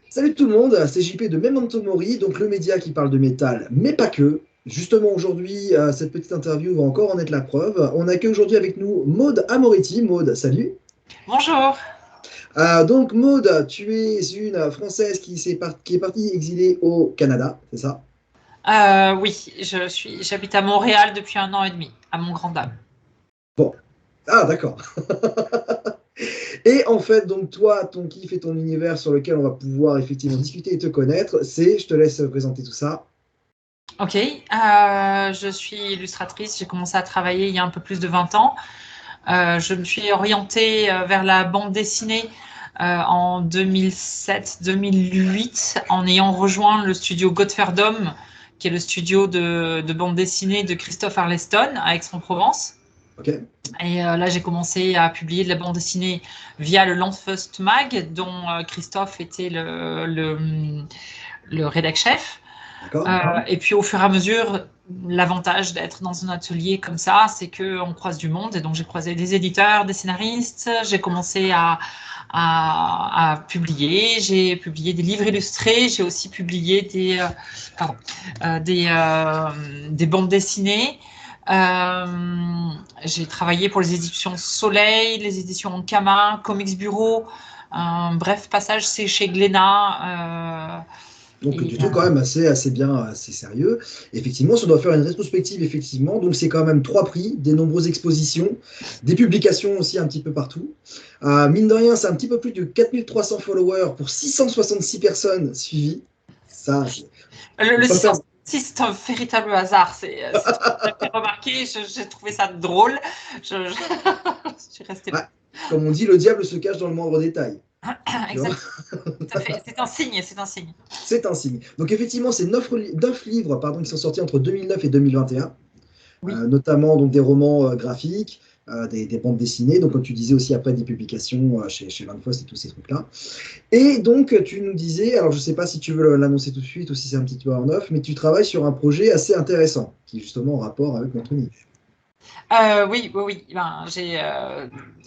Salut tout le monde, c'est JP de Memento Mori, donc le média qui parle de métal, mais pas que. Justement aujourd'hui, cette petite interview va encore en être la preuve. On accueille aujourd'hui avec nous Maude Amoriti. Maude, salut. Bonjour. Donc Maude, tu es une Française qui est partie exilée au Canada, c'est ça? Oui, j'habite à Montréal depuis 1 an et demi, à mon grand dame. Bon. Ah d'accord. Et en fait, donc toi, ton kiff et ton univers sur lequel on va pouvoir effectivement discuter et te connaître, je te laisse présenter tout ça. Ok, je suis illustratrice. J'ai commencé à travailler il y a un peu plus de 20 ans. Je me suis orientée vers la bande dessinée en 2007-2008 en ayant rejoint le studio Godferdom, qui est le studio de bande dessinée de Christophe Arleston à Aix-en-Provence. Ok, Et là, j'ai commencé à publier de la bande dessinée via le Landfust Mag, dont Christophe était le rédac chef. d'accord. Et puis, au fur et à mesure, l'avantage d'être dans un atelier comme ça, c'est qu'on croise du monde. Et donc, j'ai croisé des éditeurs, des scénaristes. J'ai commencé à publier. J'ai publié des livres illustrés. J'ai aussi publié des bandes dessinées. J'ai travaillé pour les éditions Soleil, les éditions Ankama, Comics Bureau. Un bref passage, c'est chez Glénat. Donc, Et, du truc quand même assez bien, assez sérieux. Effectivement, ça doit faire une rétrospective, effectivement. Donc, c'est quand même 3 prix, des nombreuses expositions, des publications aussi un petit peu partout. Mine de rien, c'est un petit peu plus de 4300 followers pour 666 personnes suivies. Ça, Le, faut le pas faire. 606, c'est un véritable hasard. C'est tout ce que j'ai remarqué. J'ai trouvé ça drôle. Je je suis restée là. Ouais, comme on dit, le diable se cache dans le moindre détail. Tu vois, Exactement, tout à fait. C'est un signe, c'est un signe. c'est un signe. Donc, effectivement, c'est 9 livres pardon, qui sont sortis entre 2009 et 2021. Oui. Notamment donc, des romans graphiques, des bandes dessinées, donc comme tu disais aussi après des publications chez Landfoss et tous ces trucs-là. Et donc tu nous disais, alors je ne sais pas si tu veux l'annoncer tout de suite ou si c'est un petit peu en off, mais tu travailles sur un projet assez intéressant qui est justement en rapport avec notre univers. Oui, oui, oui. Ben,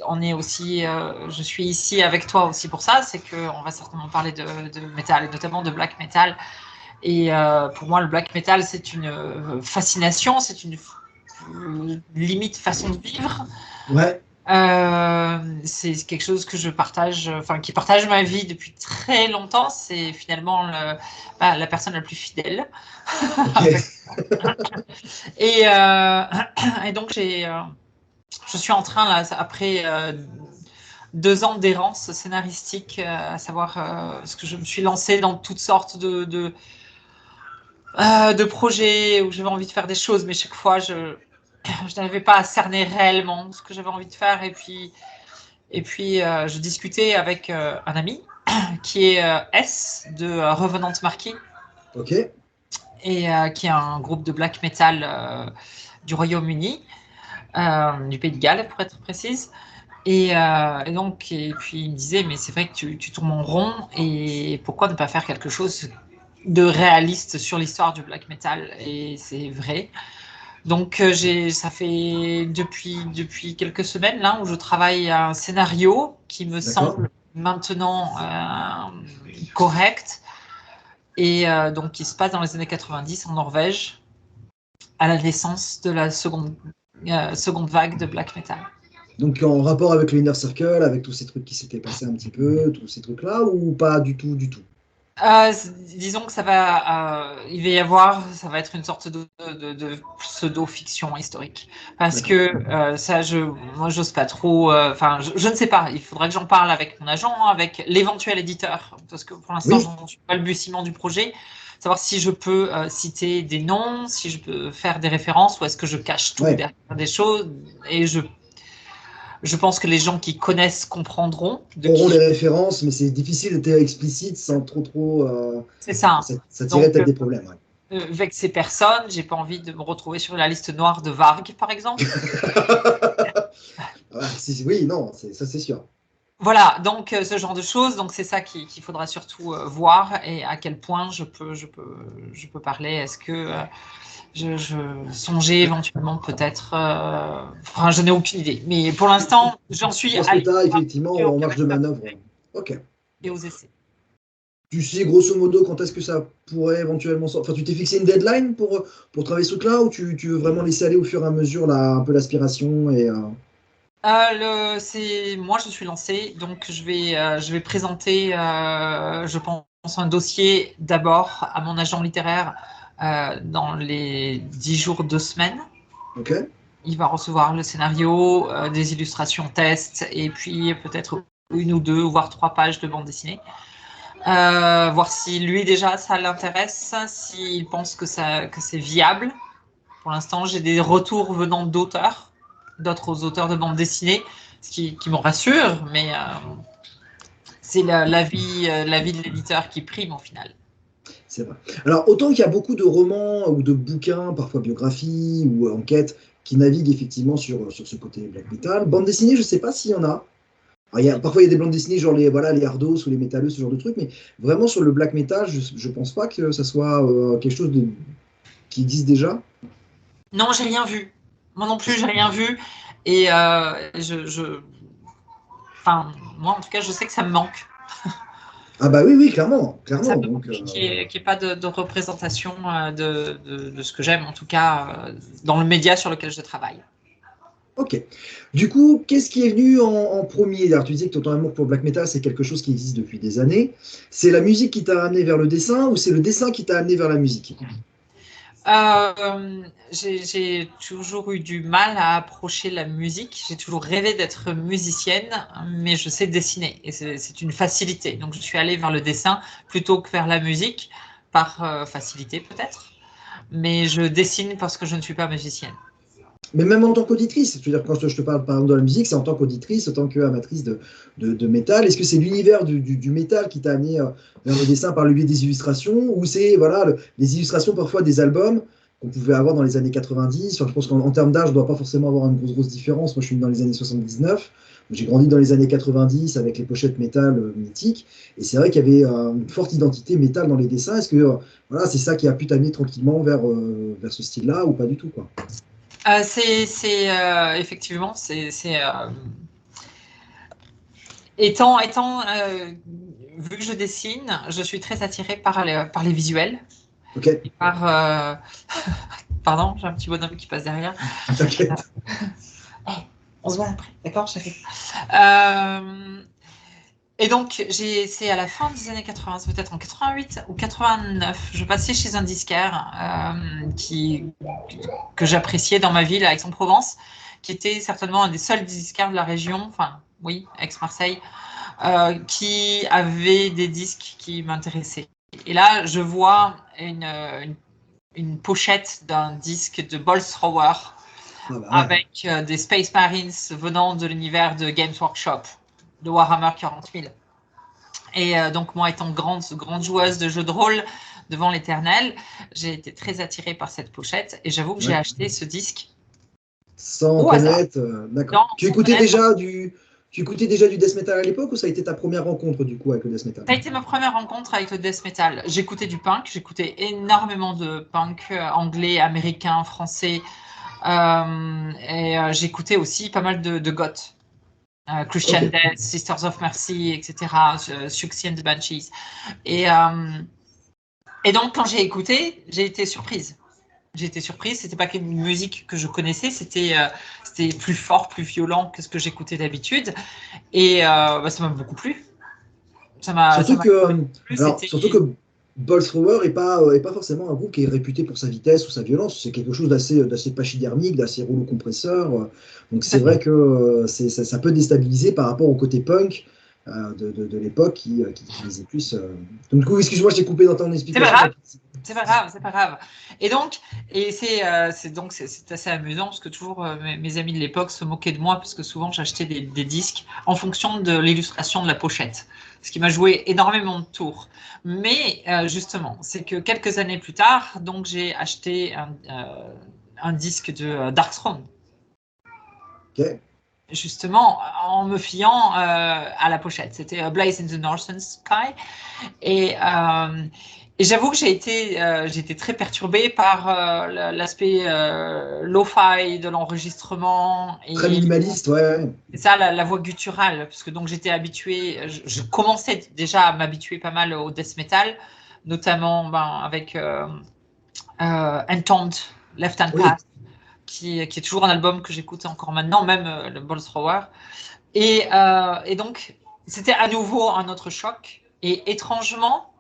on est aussi, je suis ici avec toi aussi pour ça. C'est qu'on va certainement parler de métal et notamment de black metal. Et pour moi, le black metal, c'est une fascination, c'est une limite façon de vivre. Ouais, C'est quelque chose que je partage, enfin qui partage ma vie depuis très longtemps. C'est finalement la personne la plus fidèle. ok, et, et donc je suis en train là après 2 ans d'errance scénaristique, à savoir parce que je me suis lancée dans toutes sortes de projets où j'avais envie de faire des choses, mais chaque fois je n'arrivais pas à cerner réellement ce que j'avais envie de faire. Et puis, je discutais avec un ami qui est S de Revenant Marquis ok, et qui est un groupe de black metal du Royaume-Uni, du Pays de Galles pour être précise. Et puis il me disait, mais c'est vrai que tu tournes en rond et pourquoi ne pas faire quelque chose de réaliste sur l'histoire du black metal? Et c'est vrai. Donc ça fait depuis quelques semaines là où je travaille à un scénario qui me d'accord. semble maintenant correct et donc qui se passe dans les années 90 en Norvège à la naissance de la seconde vague de black metal. Donc en rapport avec l'Inner Circle, avec tous ces trucs qui s'étaient passés un petit peu, tous ces trucs-là, ou pas du tout, du tout? Disons que il va y avoir, ça va être une sorte de pseudo-fiction historique. Parce D'accord. que moi, j'ose pas trop, enfin, je ne sais pas, il faudrait que j'en parle avec mon agent, avec l'éventuel éditeur, parce que pour l'instant, Oui, j'en suis pas le balbutiement du projet, savoir si je peux citer des noms, si je peux faire des références, ou est-ce que je cache tout ouais. derrière des choses, et je pense que les gens qui connaissent comprendront de Auront qui les je... références, mais c'est difficile d'être explicite sans trop. C'est ça. Ça tirait Donc, peut-être des problèmes. Ouais. avec ces personnes, j'ai pas envie de me retrouver sur la liste noire de Varg, par exemple. Ah, oui, non, ça c'est sûr. Voilà, donc ce genre de choses, donc c'est ça qu'il faudra surtout voir et à quel point je peux parler. Est-ce que je songeais éventuellement peut-être, enfin je n'ai aucune idée, mais pour l'instant j'en Tu suis penses à que tu as l'état effectivement en marge de avec manœuvre. Ok. et aux essais. Tu sais grosso modo quand est-ce que ça pourrait éventuellement sortir. Enfin, tu t'es fixé une deadline pour travailler ce truc-là ou tu veux vraiment laisser aller au fur et à mesure là, un peu l'aspiration et Moi, je suis lancée, donc je vais présenter, je pense, un dossier d'abord à mon agent littéraire dans les 10 jours, 2 semaines. Ok. Il va recevoir le scénario, des illustrations tests et puis peut-être 1 ou 2, voire 3 pages de bande dessinée. Voir si lui déjà ça l'intéresse, s'il pense que c'est viable. Pour l'instant, j'ai des retours venant d'autres auteurs de bande dessinée, ce qui me rassure, mais c'est l'avis de l'éditeur qui prime au final. C'est vrai. Alors, autant qu'il y a beaucoup de romans ou de bouquins, parfois biographies ou enquêtes, qui naviguent effectivement sur ce côté black metal. Bande dessinée, je ne sais pas s'il y en a. Alors, parfois, il y a des bandes dessinées, genre les Hardos ou les Métalleux, ce genre de trucs, mais vraiment sur le black metal, je ne pense pas que ça soit quelque chose qui existe déjà. Non, j'ai rien vu. Moi non plus, j'ai rien vu. Et enfin, moi en tout cas, je sais que ça me manque. Ah bah oui, oui, clairement, Ça clairement. me Donc, manque qu'il n'y ait pas de représentation de ce que j'aime, en tout cas, dans le média sur lequel je travaille. ok. Du coup, qu'est-ce qui est venu en premier? Alors, tu disais que ton amour pour le black metal, c'est quelque chose qui existe depuis des années. C'est la musique qui t'a amené vers le dessin ou c'est le dessin qui t'a amené vers la musique? J'ai toujours eu du mal à approcher la musique. J'ai toujours rêvé d'être musicienne, mais je sais dessiner et c'est une facilité. Donc, je suis allée vers le dessin plutôt que vers la musique, par facilité peut-être. Mais je dessine parce que je ne suis pas musicienne. Mais même en tant qu'auditrice, je veux dire, quand je te parle par exemple de la musique, c'est en tant qu'auditrice, en tant qu'amatrice de métal. Est-ce que c'est l'univers du métal qui t'a amené vers le dessin par le biais des illustrations ou c'est voilà, les illustrations parfois des albums qu'on pouvait avoir dans les années 90? Enfin, je pense qu'en termes d'âge, on ne doit pas forcément avoir une grosse différence. Moi, je suis dans les années 79. J'ai grandi dans les années 90 avec les pochettes métal mythiques. Et c'est vrai qu'il y avait une forte identité métal dans les dessins. Est-ce que voilà, c'est ça qui a pu t'amener tranquillement vers ce style-là ou pas du tout, quoi? Effectivement, étant vu que je dessine, je suis très attirée par les visuels Ok, et par pardon, j'ai un petit bonhomme qui passe derrière. t'inquiète. Hey, on se voit après, d'accord, chérie. Euh, et donc, c'est à la fin des années 80, c'est peut-être en 88 ou 89, je passais chez un disquaire que j'appréciais dans ma ville, à Aix-en-Provence, qui était certainement un des seuls disquaires de la région, enfin, oui, Aix-Marseille, qui avait des disques qui m'intéressaient. Et là, je vois une pochette d'un disque de Bolt Thrower Ah bah ouais. avec des Space Marines venant de l'univers de Games Workshop, de Warhammer 40 000. Et donc, moi, étant grande joueuse de jeux de rôle devant l'éternel, j'ai été très attirée par cette pochette et j'avoue que j'ai Ouais. acheté ce disque Sans au hasard, connaître, d'accord. sans connaître. Tu écoutais déjà du death metal à l'époque ou ça a été ta première rencontre du coup avec le death metal? Ça a été ma première rencontre avec le death metal. J'écoutais du punk, j'écoutais énormément de punk anglais, américain, français. J'écoutais aussi pas mal de goth. Christian Ok. Death, Sisters of Mercy, etc. Siouxsie and the Banshees. Et, euh, et donc, quand j'ai écouté, j'ai été surprise. J'ai été surprise, c'était pas une musique que je connaissais, c'était plus fort, plus violent que ce que j'écoutais d'habitude. Et ça m'a beaucoup plu. Ça Surtout m'a que, plu, alors, c'était. surtout que Bolt Thrower est pas forcément un groupe qui est réputé pour sa vitesse ou sa violence. C'est quelque chose d'assez pachydermique, d'assez rouleau compresseur. Donc Tout à c'est fait. vrai que ça peut déstabiliser par rapport au côté punk de l'époque qui visait plus. Donc, du coup, excuse-moi, je t'ai coupé dans ton C'est pas explication. grave, c'est pas grave, c'est pas grave. Et donc, c'est assez amusant parce que toujours mes amis de l'époque se moquaient de moi parce que souvent j'achetais des disques en fonction de l'illustration de la pochette, ce qui m'a joué énormément de tours. Mais justement, c'est que quelques années plus tard, donc j'ai acheté un disque de Darkthrone. Ok. justement en me fiant à la pochette. C'était A Blaze in the Northern Sky. Et j'avoue que j'ai été très perturbée par l'aspect lo-fi de l'enregistrement Très et minimaliste, ouais. ça, la voix gutturale, parce que donc j'étais habituée, je commençais déjà à m'habituer pas mal au death metal, notamment avec Entombed, Left Hand Oui, Path, qui est toujours un album que j'écoute encore maintenant, même le Ball Thrower. Et donc, c'était à nouveau un autre choc. Et étrangement,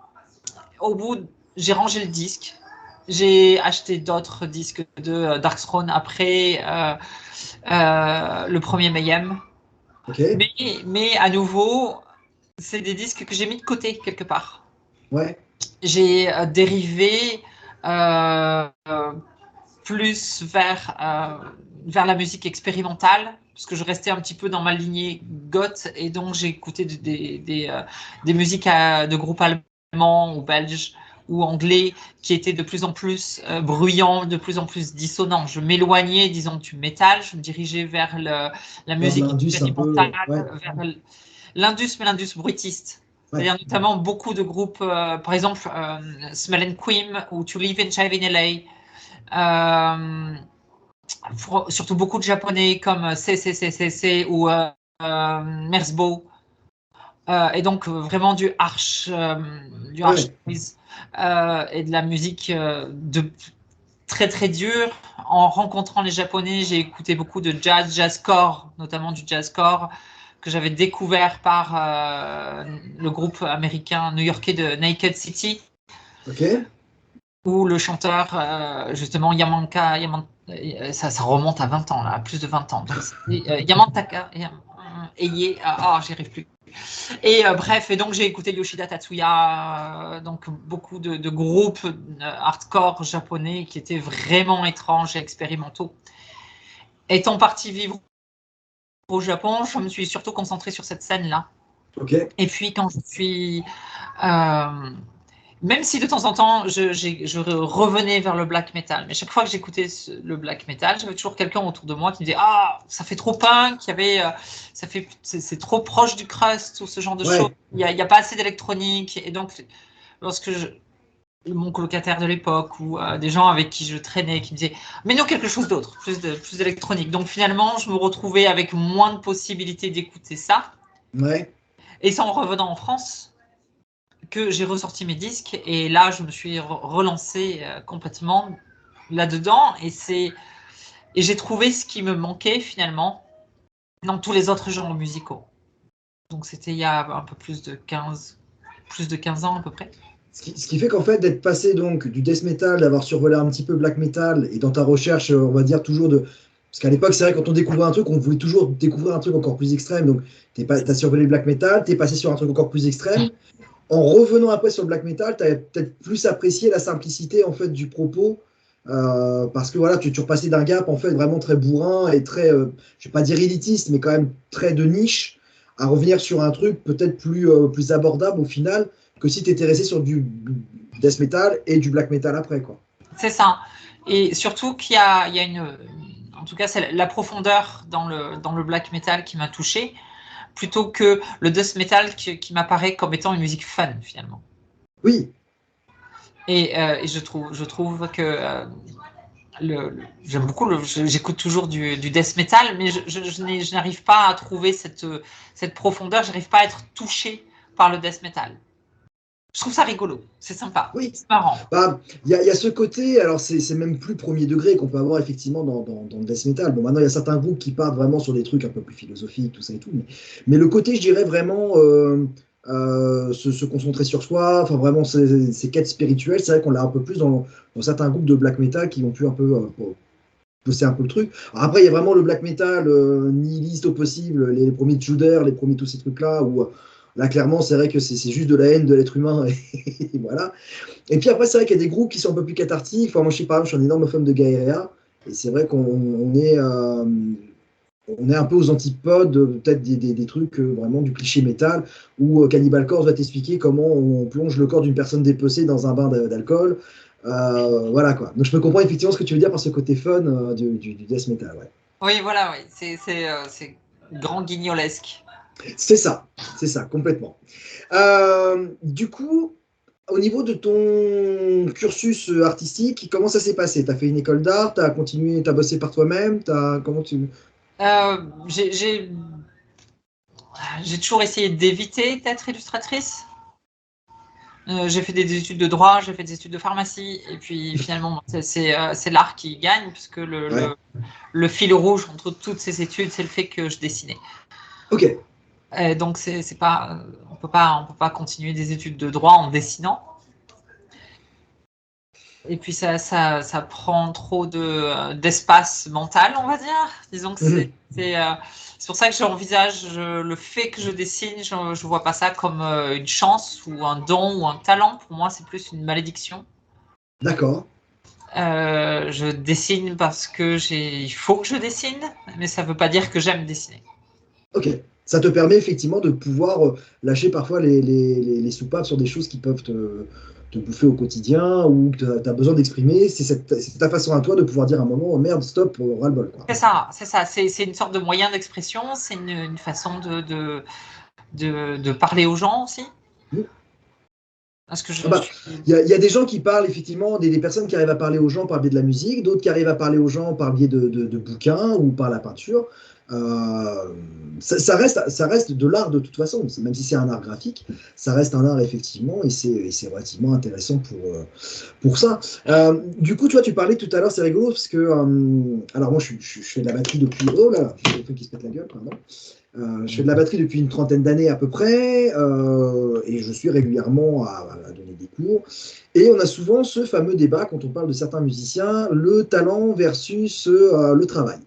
j'ai rangé le disque. J'ai acheté d'autres disques de Darkthrone après le premier Mayhem. ok, Mais à nouveau, c'est des disques que j'ai mis de côté quelque part. ouais, J'ai dérivé euh, plus vers la musique expérimentale, parce que je restais un petit peu dans ma lignée goth, et donc j'ai écouté des musiques de groupes allemands ou belges ou anglais qui étaient de plus en plus bruyants, de plus en plus dissonants. Je m'éloignais, disons, du métal, je me dirigeais vers la vers musique l'Indus un expérimentale, peu, ouais, vers l'Indus, mais l'Indus bruitiste. ouais, C'est-à-dire notamment beaucoup de groupes, par exemple Smell and Quim ou To Live and Jive in LA. Surtout beaucoup de japonais comme CCCCC ou Merzbow. Et donc vraiment du arch ouais, noise et de la musique très très dure. En rencontrant les Japonais, j'ai écouté beaucoup de jazzcore, notamment du jazzcore que j'avais découvert par le groupe américain new-yorkais de Naked City, ok, où le chanteur, justement, ça remonte à 20 ans, là, à plus de 20 ans. Donc, Yamantaka, j'y arrive plus. Et bref, et donc j'ai écouté Yoshida Tatsuya, donc beaucoup de groupes hardcore japonais qui étaient vraiment étranges et expérimentaux. Étant partie vivre au Japon, je me suis surtout concentrée sur cette scène-là. ok, Et puis quand je suis même si de temps en temps, je revenais vers le black metal, mais chaque fois que j'écoutais le black metal, j'avais toujours quelqu'un autour de moi qui me disait ah ça fait trop punk, c'est trop proche du crust ou ce genre de choses. ouais, Il y a pas assez d'électronique et donc lorsque mon colocataire de l'époque ou des gens avec qui je traînais qui me disaient mais non quelque chose d'autre, plus d'électronique. Donc finalement, je me retrouvais avec moins de possibilités d'écouter ça. ouais. Et c'est en revenant en France que j'ai ressorti mes disques et là je me suis relancée complètement là-dedans et j'ai trouvé ce qui me manquait finalement dans tous les autres genres musicaux. Donc c'était il y a un peu plus de 15 ans à peu près. Ce qui fait qu'en fait, d'être passé donc du death metal, d'avoir survolé un petit peu black metal, et dans ta recherche, on va dire toujours de. Parce qu'à l'époque, c'est vrai, quand on découvrait un truc, on voulait toujours découvrir un truc encore plus extrême. Donc, t'as survolé le black metal, t'es passé sur un truc encore plus extrême. En revenant après sur le black metal, tu as peut-être plus apprécié la simplicité en fait du propos. Parce que voilà, tu repassais d'un gap en fait vraiment très bourrin et très, je vais pas dire élitiste, mais quand même très de niche, à revenir sur un truc peut-être plus abordable au final que si tu étais resté sur du death metal et du black metal après, quoi. C'est ça. Et surtout il y a en tout cas, c'est la profondeur dans le black metal qui m'a touchée, plutôt que le death metal qui m'apparaît comme étant une musique fun finalement. Oui, Et je trouve que j'aime beaucoup, j'écoute toujours du death metal, mais je n'arrive pas à trouver cette profondeur, j'arrive pas à être touché par le death metal. Je trouve ça rigolo, c'est sympa, oui. c'est marrant. Bah, il y a ce côté, alors c'est même plus premier degré qu'on peut avoir effectivement dans le death metal. Bon, maintenant, il y a certains groupes qui partent vraiment sur des trucs un peu plus philosophiques, tout ça et tout. Mais le côté, je dirais vraiment se concentrer sur soi, enfin vraiment ces quêtes spirituelles, c'est vrai qu'on l'a un peu plus dans certains groupes de black metal qui ont pu un peu pousser un peu le truc. Alors après, il y a vraiment le black metal nihiliste au possible, les premiers Juder, les premiers tous ces trucs-là, où là, clairement, c'est vrai que c'est juste de la haine de l'être humain. Et voilà. Et puis après, c'est vrai qu'il y a des groupes qui sont un peu plus cathartiques. Enfin, moi, je sais pas, je suis un énorme fan de Gaïa. Et c'est vrai qu'on est un peu aux antipodes, peut-être des trucs vraiment du cliché métal, où Cannibal Corpse va t'expliquer comment on plonge le corps d'une personne dépecée dans un bain d'alcool. Voilà quoi. Donc je peux comprendre effectivement ce que tu veux dire par ce côté fun du death metal. Ouais. Oui, voilà, oui, grand guignolesque. C'est ça, complètement. Du coup, au niveau de ton cursus artistique, comment ça s'est passé? Tu as fait une école d'art, tu as continué, tu as bossé par toi-même, comment tu... J'ai toujours essayé d'éviter d'être illustratrice. J'ai fait des études de droit, j'ai fait des études de pharmacie, et puis finalement, c'est l'art qui gagne, puisque le fil rouge entre toutes ces études, c'est le fait que je dessinais. Ok. Donc, c'est pas, on peut pas continuer des études de droit en dessinant. Et puis, ça prend trop d'espace mental, on va dire. Disons que c'est pour ça que j'envisage le fait que je dessine, je vois pas ça comme une chance ou un don ou un talent. Pour moi, c'est plus une malédiction. D'accord. Je dessine parce que il faut que je dessine, mais ça veut pas dire que j'aime dessiner. Ok. Ça te permet effectivement de pouvoir lâcher parfois les soupapes sur des choses qui peuvent te bouffer au quotidien ou que tu as besoin d'exprimer. C'est ta façon à toi de pouvoir dire à un moment, oh, merde, stop, ras-le-bol. C'est ça, c'est ça. C'est une sorte de moyen d'expression, c'est une façon de parler aux gens aussi. Parce que il y a des gens qui parlent effectivement, des personnes qui arrivent à parler aux gens par le biais de la musique, d'autres qui arrivent à parler aux gens par le biais de bouquins ou par la peinture. Ça reste de l'art de toute façon, même si c'est un art graphique, ça reste un art effectivement et c'est relativement intéressant pour ça. Du coup, toi, tu parlais tout à l'heure, c'est rigolo parce que, alors moi, je fais de la batterie depuis, oh là, j'ai quelqu'un qui se pète la gueule, pardon. Je fais de la batterie depuis une trentaine d'années à peu près, et je suis régulièrement à donner des cours. Et on a souvent ce fameux débat quand on parle de certains musiciens, le talent versus le travail.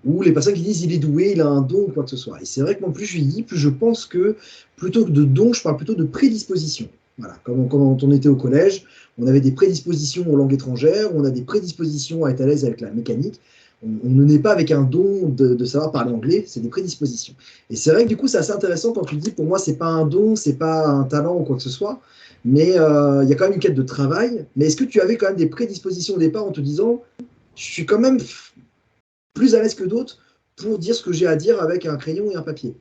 Ou les personnes qui disent il est doué, il a un don, ou quoi que ce soit. Et c'est vrai que moi, plus je vieillis, plus je pense que plutôt que de don, je parle plutôt de prédisposition. Voilà, comme quand on était au collège, on avait des prédispositions aux langues étrangères, on a des prédispositions à être à l'aise avec la mécanique. On ne naît pas avec un don de savoir parler anglais, c'est des prédispositions. Et c'est vrai que du coup, c'est assez intéressant quand tu dis, pour moi, c'est pas un don, c'est pas un talent ou quoi que ce soit, mais il y a quand même une quête de travail. Mais est-ce que tu avais quand même des prédispositions au départ en te disant, je suis quand même plus à l'aise que d'autres pour dire ce que j'ai à dire avec un crayon et un papier?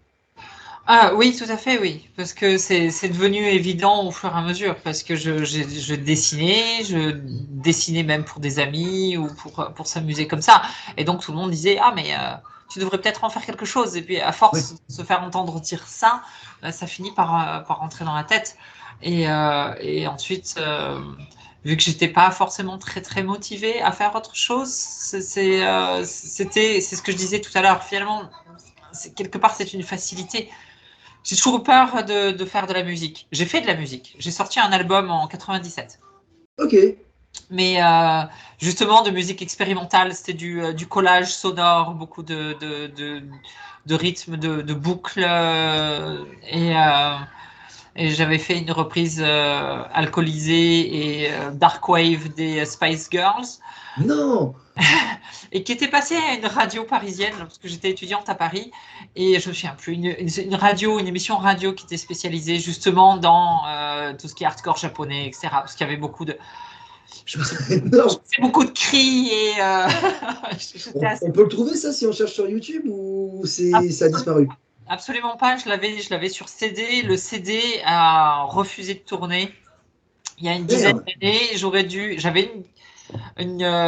Ah oui, tout à fait, oui. Parce que c'est devenu évident au fur et à mesure. Parce que je dessinais même pour des amis ou pour s'amuser comme ça. Et donc tout le monde disait, ah mais tu devrais peut-être en faire quelque chose. Et puis à force de se faire entendre dire ça, ça finit par rentrer dans la tête. Et ensuite, vu que j'étais pas forcément très très motivée à faire autre chose, c'est ce que je disais tout à l'heure. Finalement, quelque part, c'est une facilité. J'ai toujours eu peur de faire de la musique. J'ai fait de la musique. J'ai sorti un album en 97. Ok. Mais justement, de musique expérimentale, c'était du collage sonore, beaucoup de rythmes, de boucles. Et j'avais fait une reprise alcoolisée et dark wave des Spice Girls. Non. Et qui était passée à une radio parisienne, parce que j'étais étudiante à Paris, et je me souviens plus, une émission radio qui était spécialisée justement dans tout ce qui est hardcore japonais, etc. Parce qu'il y avait beaucoup de... beaucoup de cris et on peut le trouver ça si on cherche sur YouTube ou ça a disparu? Absolument pas, je l'avais sur CD. Le CD a refusé de tourner il y a une dizaine d'années.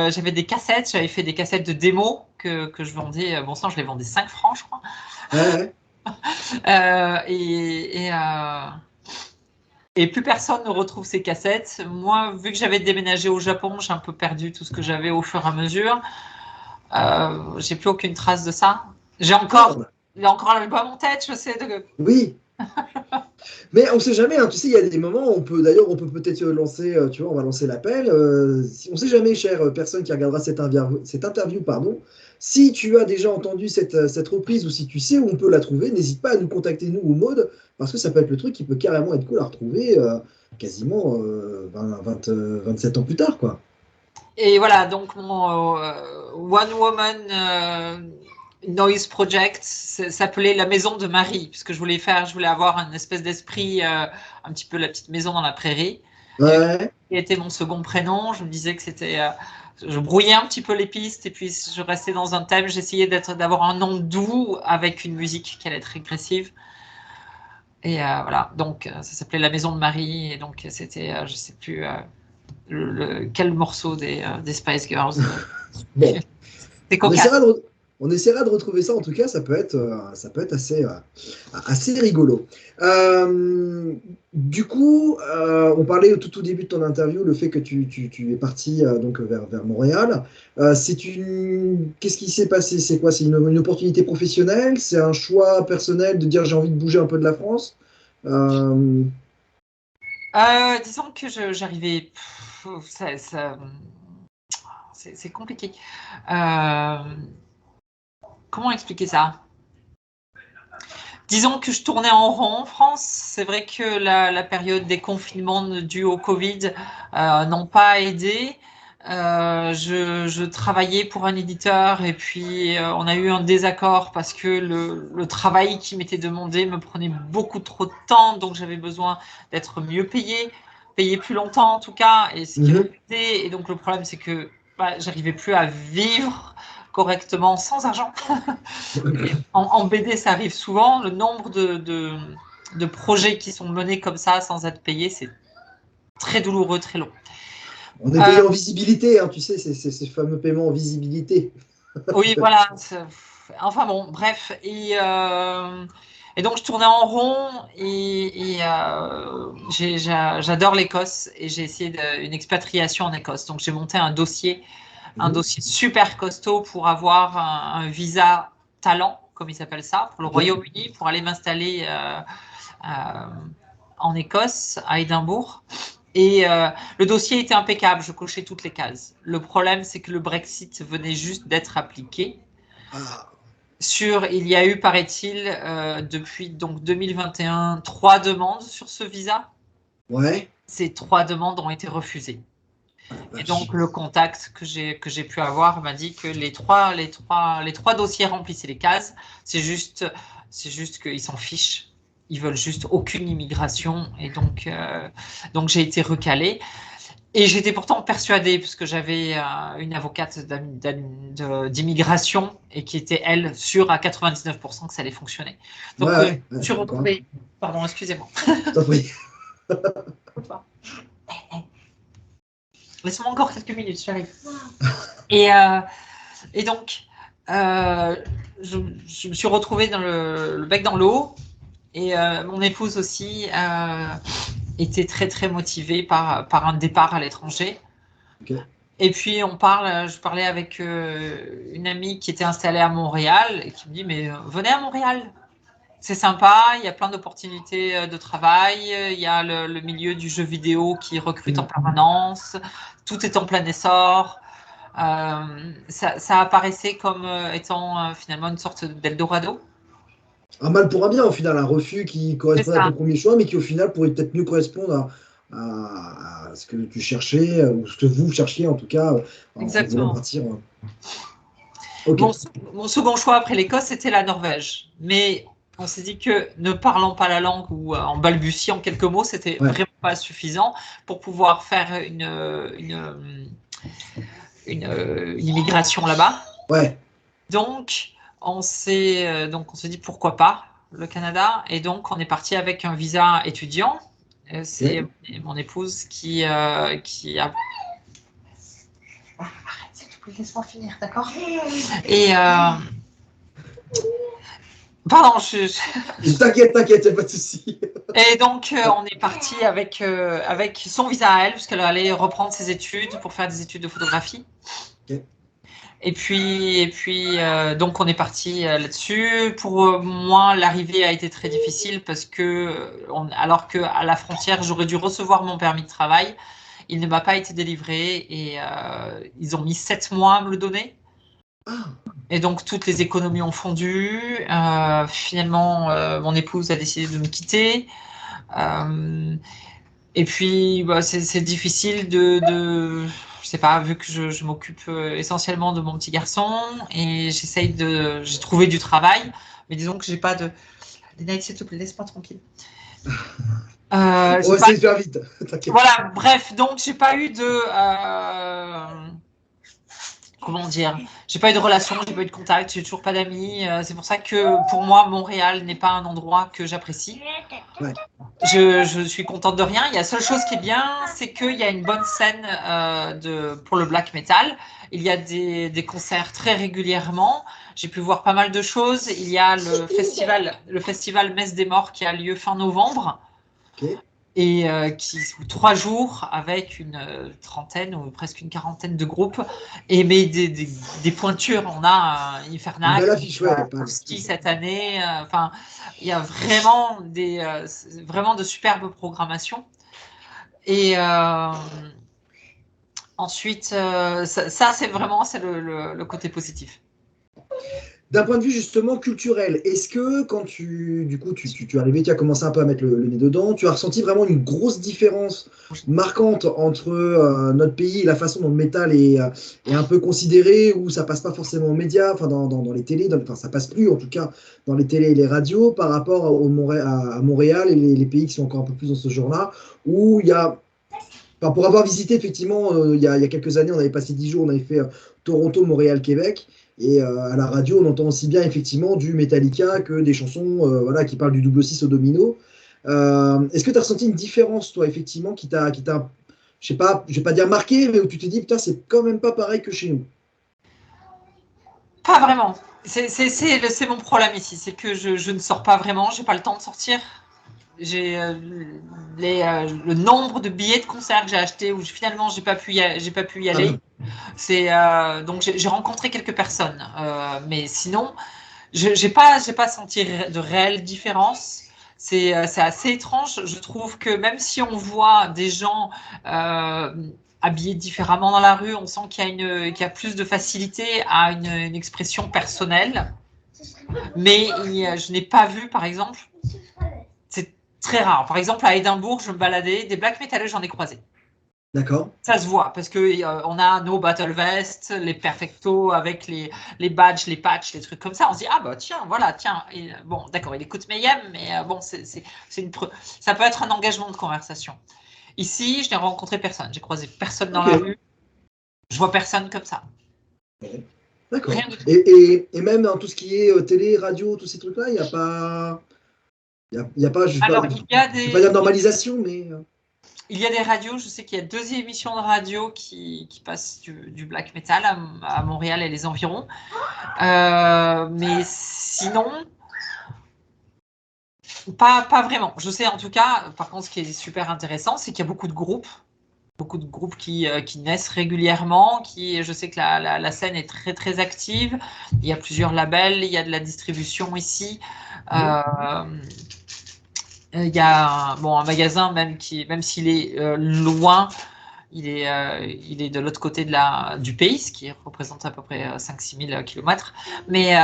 J'avais des cassettes, j'avais fait des cassettes de démos que je vendais. Bon sang, je les vendais 5 francs, je crois. Ouais. Et plus personne ne retrouve ces cassettes. Moi, vu que j'avais déménagé au Japon, j'ai un peu perdu tout ce que j'avais au fur et à mesure. J'ai plus aucune trace de ça. J'ai encore l'album en tête, je sais. Oui. Mais on sait jamais, hein, tu sais, il y a des moments où on peut peut-être lancer, tu vois, on va lancer l'appel. On sait jamais, chère personne qui regardera cette interview, pardon. Si tu as déjà entendu cette reprise ou si tu sais où on peut la trouver, n'hésite pas à nous contacter, nous ou Maud, parce que ça peut être le truc qui peut carrément être cool à retrouver quasiment 27 ans plus tard, quoi. Et voilà, donc mon One Woman Noise Project s'appelait La Maison de Marie, puisque je voulais avoir une espèce d'esprit, un petit peu la petite maison dans la prairie. Ouais. qui était mon second prénom. Je me disais que c'était... je brouillais un petit peu les pistes et puis je restais dans un thème. J'essayais d'avoir un nom doux avec une musique qui allait être régressive. Et voilà, donc ça s'appelait La Maison de Marie. Et donc c'était, je sais plus quel morceau des Spice Girls. Bon, C'est on cocasse. essaiera on essaiera de retrouver ça. En tout cas, ça peut être assez rigolo. Du coup, on parlait au tout début de ton interview, le fait que tu es parti donc vers Montréal. Qu'est-ce qui s'est passé? C'est quoi? C'est une opportunité professionnelle? C'est un choix personnel de dire j'ai envie de bouger un peu de la France? Euh, Disons que j'arrivais... C'est compliqué. Euh, Comment expliquer ça? Disons que je tournais en rond en France. C'est vrai que la période des confinements dus au Covid n'ont pas aidé. Je travaillais pour un éditeur et puis on a eu un désaccord parce que le travail qui m'était demandé me prenait beaucoup trop de temps, donc j'avais besoin d'être mieux payé plus longtemps en tout cas, et ce qui mhm. refusait. Et donc le problème, c'est que j'arrivais plus à vivre correctement sans argent. En BD, ça arrive souvent. Le nombre de projets qui sont menés comme ça sans être payés, c'est très douloureux, très long. On est Euh, payé en visibilité, hein, tu sais, c'est ces fameux paiements en visibilité. oui, voilà. Enfin bon, bref. Et donc, je tournais en rond et j'adore l'Écosse et j'ai essayé une expatriation en Écosse. Donc, j'ai monté un dossier Mhm. super costaud pour avoir un visa talent, comme ils s'appellent ça, pour le Ok. Royaume-Uni, pour aller m'installer euh, en Écosse, à Édimbourg. Et le dossier était impeccable, je cochais toutes les cases. Le problème, c'est que le Brexit venait juste d'être appliqué. Ah, Il y a eu, paraît-il, depuis donc 2021, 3 demandes sur ce visa. ouais. Ces 3 demandes ont été refusées. Ah, la Et vache. donc, le contact que j'ai pu avoir m'a dit que les trois dossiers remplissaient les cases. C'est juste qu'ils s'en fichent. Ils veulent juste aucune immigration. Et donc j'ai été recalée. Et j'étais pourtant persuadée, puisque j'avais une avocate d'immigration et qui était, elle, sûre à 99% que ça allait fonctionner. Ouais, Donc, ouais, je me ouais, suis d'accord. retrouvée. Pardon, excusez-moi. Je t'en prie. Laisse-moi encore quelques minutes, j'arrive. Et, euh, Et donc, euh, je me suis retrouvée dans le bec dans l'eau. Et mon épouse aussi était très, très motivée par un départ à l'étranger. Ok. Et puis, je parlais avec une amie qui était installée à Montréal et qui me dit, mais venez à Montréal. C'est sympa, il y a plein d'opportunités de travail, il y a le milieu du jeu vidéo qui recrute en Mm. permanence, tout est en plein essor. Ça apparaissait comme étant finalement une sorte d'Eldorado. Un mal pour un bien, au final, un refus qui C'est correspondait à ton ça, premier choix, mais qui au final pourrait peut-être mieux correspondre à ce que tu cherchais, ou ce que vous cherchiez en tout cas, en voulant exactement. partir. Ok. Mon, mon second choix après l'Écosse, c'était la Norvège. Mais on s'est dit que ne parlant pas la langue ou en balbutiant quelques mots, c'était Ouais. vraiment pas suffisant pour pouvoir faire une immigration là-bas. Ouais. Donc, on s'est dit pourquoi pas le Canada. Et donc, on est parti avec un visa étudiant. C'est Ok. mon épouse qui a. Arrête, s'il te plaît, laisse-moi finir, d'accord? Et pardon, T'inquiète, t'inquiète, y a pas de souci. et donc on est parti avec son visa à elle, puisqu'elle allait reprendre ses études pour faire des études de photographie. Ok. Et puis, donc on est parti là-dessus. Pour moi, l'arrivée a été très difficile parce que, alors qu'à la frontière, j'aurais dû recevoir mon permis de travail, il ne m'a pas été délivré et ils ont mis 7 mois à me le donner. Ah, Et donc toutes les économies ont fondu. Finalement, mon épouse a décidé de me quitter. Euh, et puis, bah, c'est difficile je sais pas, vu que je m'occupe essentiellement de mon petit garçon et j'ai trouvé du travail, mais disons que j'ai pas de. Lénaïque, s'il te plaît, laisse-moi tranquille. On va essayer de faire vite. Voilà, bref, donc j'ai pas eu de comment dire, j'ai pas eu de relation, j'ai pas eu de contact, j'ai toujours pas d'amis. C'est pour ça que pour moi, Montréal n'est pas un endroit que j'apprécie. Ouais. Je suis contente de rien. Il y a la seule chose qui est bien, c'est qu'il y a une bonne scène pour le black metal. Il y a des concerts très régulièrement. J'ai pu voir pas mal de choses. Il y a le festival Messe des Morts qui a lieu fin novembre. Okay. Et qui 3 jours avec une trentaine ou presque une quarantaine de groupes et mais des pointures. On a Infernal, Ski cette année. Enfin, il y a vraiment vraiment de superbes programmations. Et ensuite, ça c'est vraiment le côté positif. D'un point de vue justement culturel, est-ce que quand tu es arrivé, tu as commencé un peu à mettre le nez dedans, tu as ressenti vraiment une grosse différence marquante entre notre pays et la façon dont le métal est un peu considéré, où ça passe pas forcément aux médias, enfin dans les télés, enfin ça passe plus en tout cas dans les télés et les radios par rapport à Montréal et les pays qui sont encore un peu plus dans ce genre-là, où il y a enfin, pour avoir visité, effectivement, il y a quelques années, on avait passé 10 jours, on avait fait Toronto, Montréal, Québec. Et à la radio, on entend aussi bien effectivement du Metallica que des chansons voilà, qui parlent du double 6 au domino. Est-ce que tu as ressenti une différence, toi, effectivement, qui t'a, je sais pas, je vais pas dire marqué, mais où tu t'es dit, putain, c'est quand même pas pareil que chez nous? Pas vraiment. C'est mon problème ici, c'est que je ne sors pas vraiment, j'ai pas le temps de sortir. J'ai le nombre de billets de concert que j'ai acheté où finalement j'ai pas pu y aller. C'est donc j'ai rencontré quelques personnes, mais sinon j'ai pas senti de réelle différence. C'est assez étrange. Je trouve que même si on voit des gens habillés différemment dans la rue, on sent qu'il y a plus de facilité à une expression personnelle. Mais je n'ai pas vu, par exemple, c'est très rare. Par exemple, à Édimbourg, je me baladais, des black metalers, j'en ai croisé. D'accord. Ça se voit parce que on a nos battle vests, les perfectos avec les badges, les patchs, les trucs comme ça. On se dit ah bah tiens voilà tiens et, bon d'accord il écoute Mayhem mais bon ça peut être un engagement de conversation. Ici je n'ai rencontré personne, j'ai croisé personne dans la rue, je vois personne comme ça. D'accord. Et même dans tout ce qui est télé, radio, tous ces trucs-là, il n'y a pas, y a pas, je ne vais pas dire normalisation, mais il y a des radios, je sais qu'il y a 2 émissions de radio qui passent du black metal à Montréal et les environs. Mais sinon, pas vraiment. Je sais en tout cas, par contre, ce qui est super intéressant, c'est qu'il y a beaucoup de groupes qui naissent régulièrement. Je sais que la scène est très très active. Il y a plusieurs labels, il y a de la distribution ici. Il y a un magasin même s'il est loin, il est de l'autre côté du pays, ce qui représente à peu près 5-6 000 kilomètres. Mais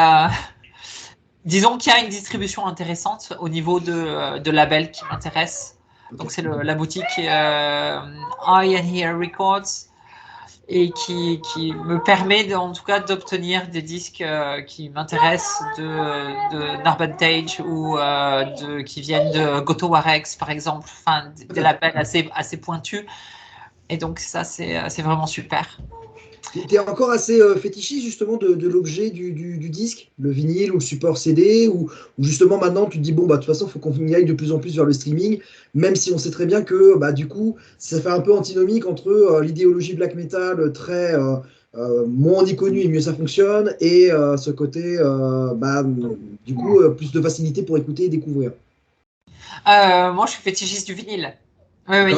disons qu'il y a une distribution intéressante au niveau de labels qui m'intéressent. Donc c'est la boutique Eye and Hear Records et qui me permet en tout cas d'obtenir des disques qui m'intéressent de Narbentage ou qui viennent de Goto Warex par exemple, enfin des labels assez pointus. Et donc ça c'est vraiment super. Tu es encore assez fétichiste justement de l'objet du disque, le vinyle ou le support CD, ou justement maintenant tu te dis bon bah de toute façon il faut qu'on y aille de plus en plus vers le streaming, même si on sait très bien que bah du coup ça fait un peu antinomique entre l'idéologie black metal très moins on est connu et mieux ça fonctionne, et ce côté du coup plus de facilité pour écouter et découvrir. Moi je suis fétichiste du vinyle. Oui,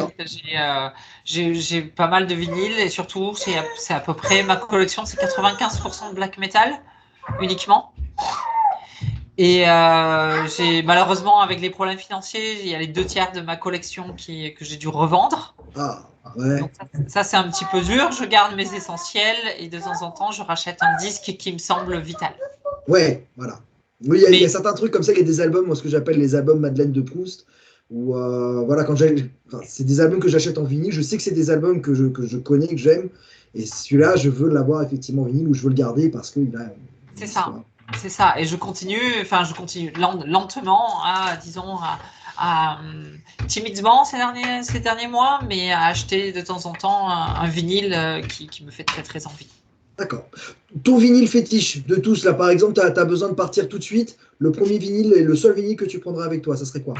j'ai pas mal de vinyles et surtout, c'est à peu près ma collection, c'est 95% de black metal uniquement. Et malheureusement, avec les problèmes financiers, il y a les 2/3 de ma collection que j'ai dû revendre. Ah, ouais. Donc ça c'est un petit peu dur. Je garde mes essentiels et de temps en temps, je rachète un disque qui me semble vital. Ouais, voilà. Oui, il y a certains trucs comme ça, il y a des albums, moi, ce que j'appelle les albums Madeleine de Proust, où voilà, c'est des albums que j'achète en vinyle, je sais que c'est des albums que je connais, que j'aime, et celui-là, je veux l'avoir effectivement en vinyle ou je veux le garder parce qu'il a. C'est ça. Et je continue lentement à timidement ces derniers mois, mais à acheter de temps en temps un vinyle qui me fait très très envie. D'accord. Ton vinyle fétiche de tous, là, par exemple, tu as besoin de partir tout de suite. Le premier vinyle et le seul vinyle que tu prendras avec toi, ça serait quoi?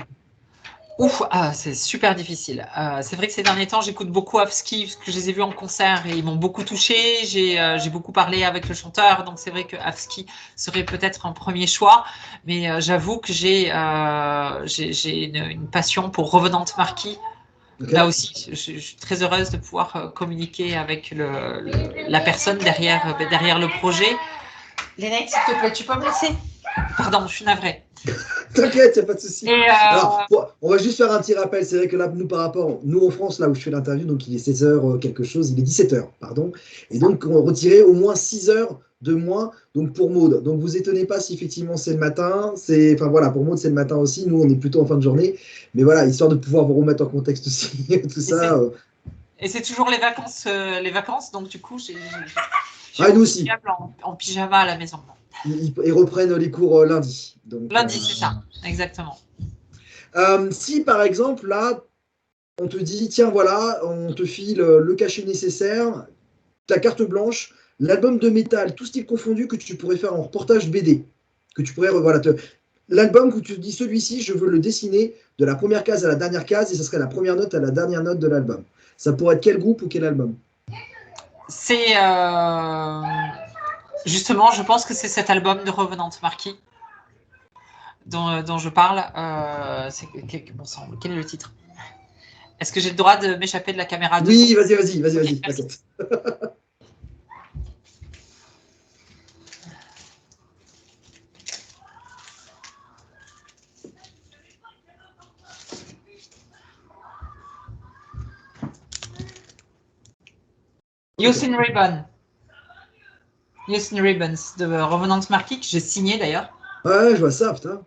Ouf, c'est super difficile. C'est vrai que ces derniers temps, j'écoute beaucoup Afski parce que je les ai vus en concert et ils m'ont beaucoup touché. J'ai beaucoup parlé avec le chanteur, donc c'est vrai que Afski serait peut-être un premier choix. Mais j'avoue que j'ai une passion pour Revenante Marquis. Ok. Là aussi, je suis très heureuse de pouvoir communiquer avec la personne derrière le projet. Lénette, s'il te plaît, tu peux me laisser? Pardon, je suis navrée. T'inquiète, il n'y a pas de souci. Et Alors, on va juste faire un petit rappel. C'est vrai que là, nous, par rapport, nous en France, là où je fais l'interview, donc il est 16h quelque chose, il est 17h, pardon. Et donc, on retirait au moins 6 heures de moins donc pour Maud. Donc, vous étonnez pas si effectivement c'est le matin. Enfin voilà, pour Maud, c'est le matin aussi. Nous, on est plutôt en fin de journée. Mais voilà, histoire de pouvoir vous remettre en contexte aussi, tout ça. Et c'est toujours les vacances, donc du coup, j'ai nous aussi. En pyjama à la maison. Ils reprennent les cours lundi. Donc, lundi, c'est ça, exactement. Si par exemple, là, on te dit, tiens, voilà, on te file le cachet nécessaire, ta carte blanche, l'album de métal, tout style confondu que tu pourrais faire en reportage BD, que tu pourrais, voilà, l'album où tu te dis, celui-ci, je veux le dessiner de la première case à la dernière case, et ce serait la première note à la dernière note de l'album. Ça pourrait être quel groupe ou quel album? C'est justement, je pense que c'est cet album de Revenante Marquis dont je parle. Bon sang, quel est le titre? Est-ce que j'ai le droit de m'échapper de la caméra? Oui, vas-y, t'inquiète. Youth in Ribbon. Youth in Ribbons de Revenante Marquis, que j'ai signé d'ailleurs. Ouais, je vois ça, putain.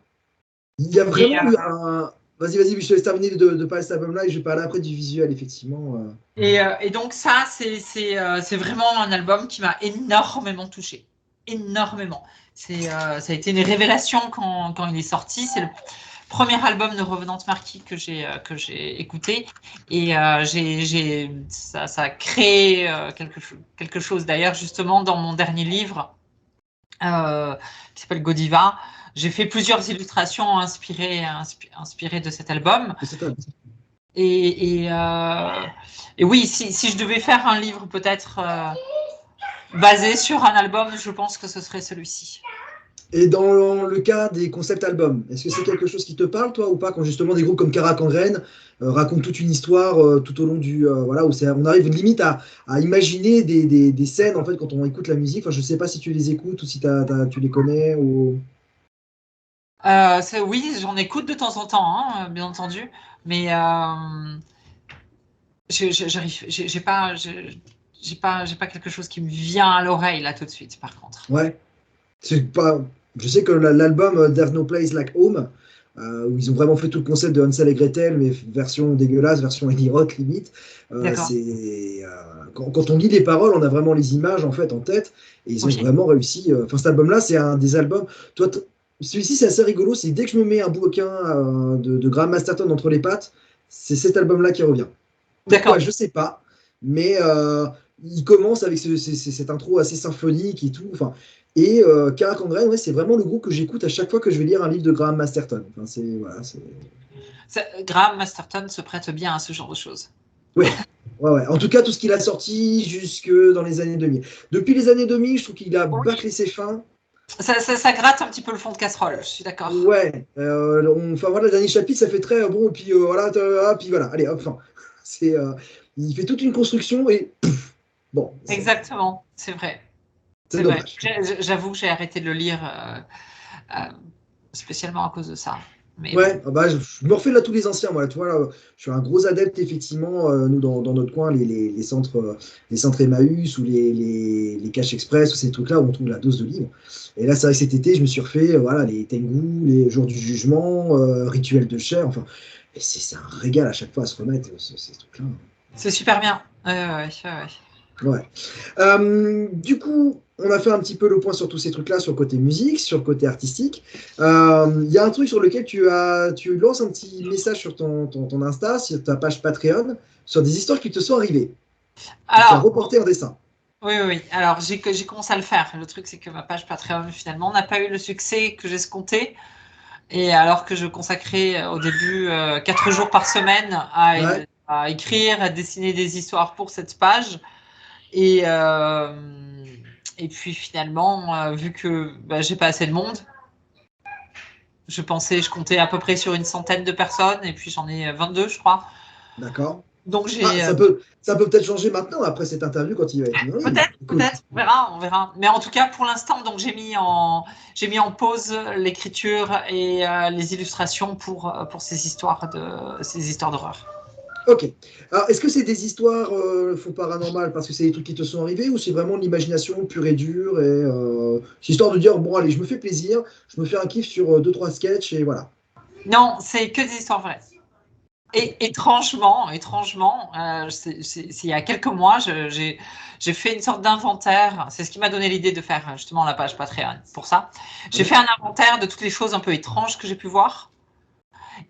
Il y a vraiment eu un. Vas-y, je te laisse terminer de parler de cet album-là et je vais parler après du visuel, effectivement. Et donc ça, c'est vraiment un album qui m'a énormément touchée. Énormément. Ça a été une révélation quand il est sorti. C'est le premier album de Revenante Marquis que j'ai écouté. Et ça a créé quelque chose. D'ailleurs, justement, dans mon dernier livre, qui s'appelle Godiva, j'ai fait plusieurs illustrations inspirées de cet album. Et oui, si je devais faire un livre peut-être basé sur un album, je pense que ce serait celui-ci. Et dans le cas des concept albums, est-ce que c'est quelque chose qui te parle, toi, ou pas, quand justement des groupes comme Carac en Graine racontent toute une histoire tout au long du. Voilà, où on arrive limite à imaginer des scènes, en fait, quand on écoute la musique. Enfin, je ne sais pas si tu les écoutes ou si tu les connais. Ou... Oui, j'en écoute de temps en temps, hein, bien entendu. Mais j'ai pas quelque chose qui me vient à l'oreille, là, tout de suite, par contre. Ouais. Je sais que l'album There's No Place Like Home, où ils ont vraiment fait tout le concept de Hansel et Gretel, mais version dégueulasse, version Annie Roth limite. Quand on lit les paroles, on a vraiment les images en fait en tête, et ils ont vraiment réussi. Enfin, cet album-là, c'est un des albums. Toi, celui-ci, c'est assez rigolo. C'est dès que je me mets un bouquin de Graham Masterton entre les pattes, c'est cet album-là qui revient. Pourquoi, je sais pas, mais il commence avec cette intro assez symphonique et tout. Enfin, et Carac en Graine, ouais, c'est vraiment le groupe que j'écoute à chaque fois que je vais lire un livre de Graham Masterton. Enfin, Graham Masterton se prête bien à ce genre de choses. Ouais. En tout cas, tout ce qu'il a sorti jusque dans les années 2000. Depuis les années 2000, je trouve qu'il a bâclé ses fins. Ça gratte un petit peu le fond de casserole, je suis d'accord. Ouais. Enfin voilà, le dernier chapitre, ça fait très bon. Et puis voilà, puis voilà. Allez, hop. Enfin, il fait toute une construction et bon. Exactement, c'est vrai. C'est dommage. J'avoue que j'ai arrêté de le lire spécialement à cause de ça. Mais ouais, bon. Je me refais là tous les anciens. Moi, tu vois, là, je suis un gros adepte, effectivement. Nous, dans notre coin, les centres Emmaüs ou les caches express ou ces trucs-là où on trouve la dose de livres. Et là, c'est vrai que cet été, je me suis refait les Tengu, les Jours du Jugement, Rituel de chair. Enfin, c'est un régal à chaque fois à se remettre ces trucs-là. C'est super bien. Ouais. Ouais. Du coup, on a fait un petit peu le point sur tous ces trucs-là, sur le côté musique, sur le côté artistique. Il y a un truc sur lequel tu lances un petit message sur ton Insta, sur ta page Patreon, sur des histoires qui te sont arrivées, que tu as Alors, reportées en dessin. oui, oui, oui. Alors, j'ai commencé à le faire. Le truc, c'est que ma page Patreon, finalement, n'a pas eu le succès que j'escomptais. Et alors que je consacrais au début 4 jours par semaine Ouais, à écrire, à dessiner des histoires pour cette page. Et, euh, et puis finalement, vu que bah, j'ai pas assez de monde, je comptais à peu près sur une centaine de personnes, et puis j'en ai 22, je crois. d'accord. Donc Ah, j'ai ça peut peut-être changer maintenant, après cette interview, quand il va être mis en ligne. peut-être, Écoute. peut-être, on verra, on verra. Mais en tout cas, pour l'instant, donc j'ai mis en pause l'écriture et les illustrations pour ces histoires d'horreur. Ok. Alors, est-ce que c'est des histoires faux paranormales parce que c'est des trucs qui te sont arrivés ou c'est vraiment de l'imagination pure et dure et c'est histoire de dire, bon, allez, je me fais plaisir, je me fais un kiff sur deux, trois sketchs et voilà. Non, c'est que des histoires vraies. Et étrangement, il y a quelques mois, j'ai fait une sorte d'inventaire. C'est ce qui m'a donné l'idée de faire justement la page Patreon pour ça. J'ai Ouais. fait un inventaire de toutes les choses un peu étranges que j'ai pu voir.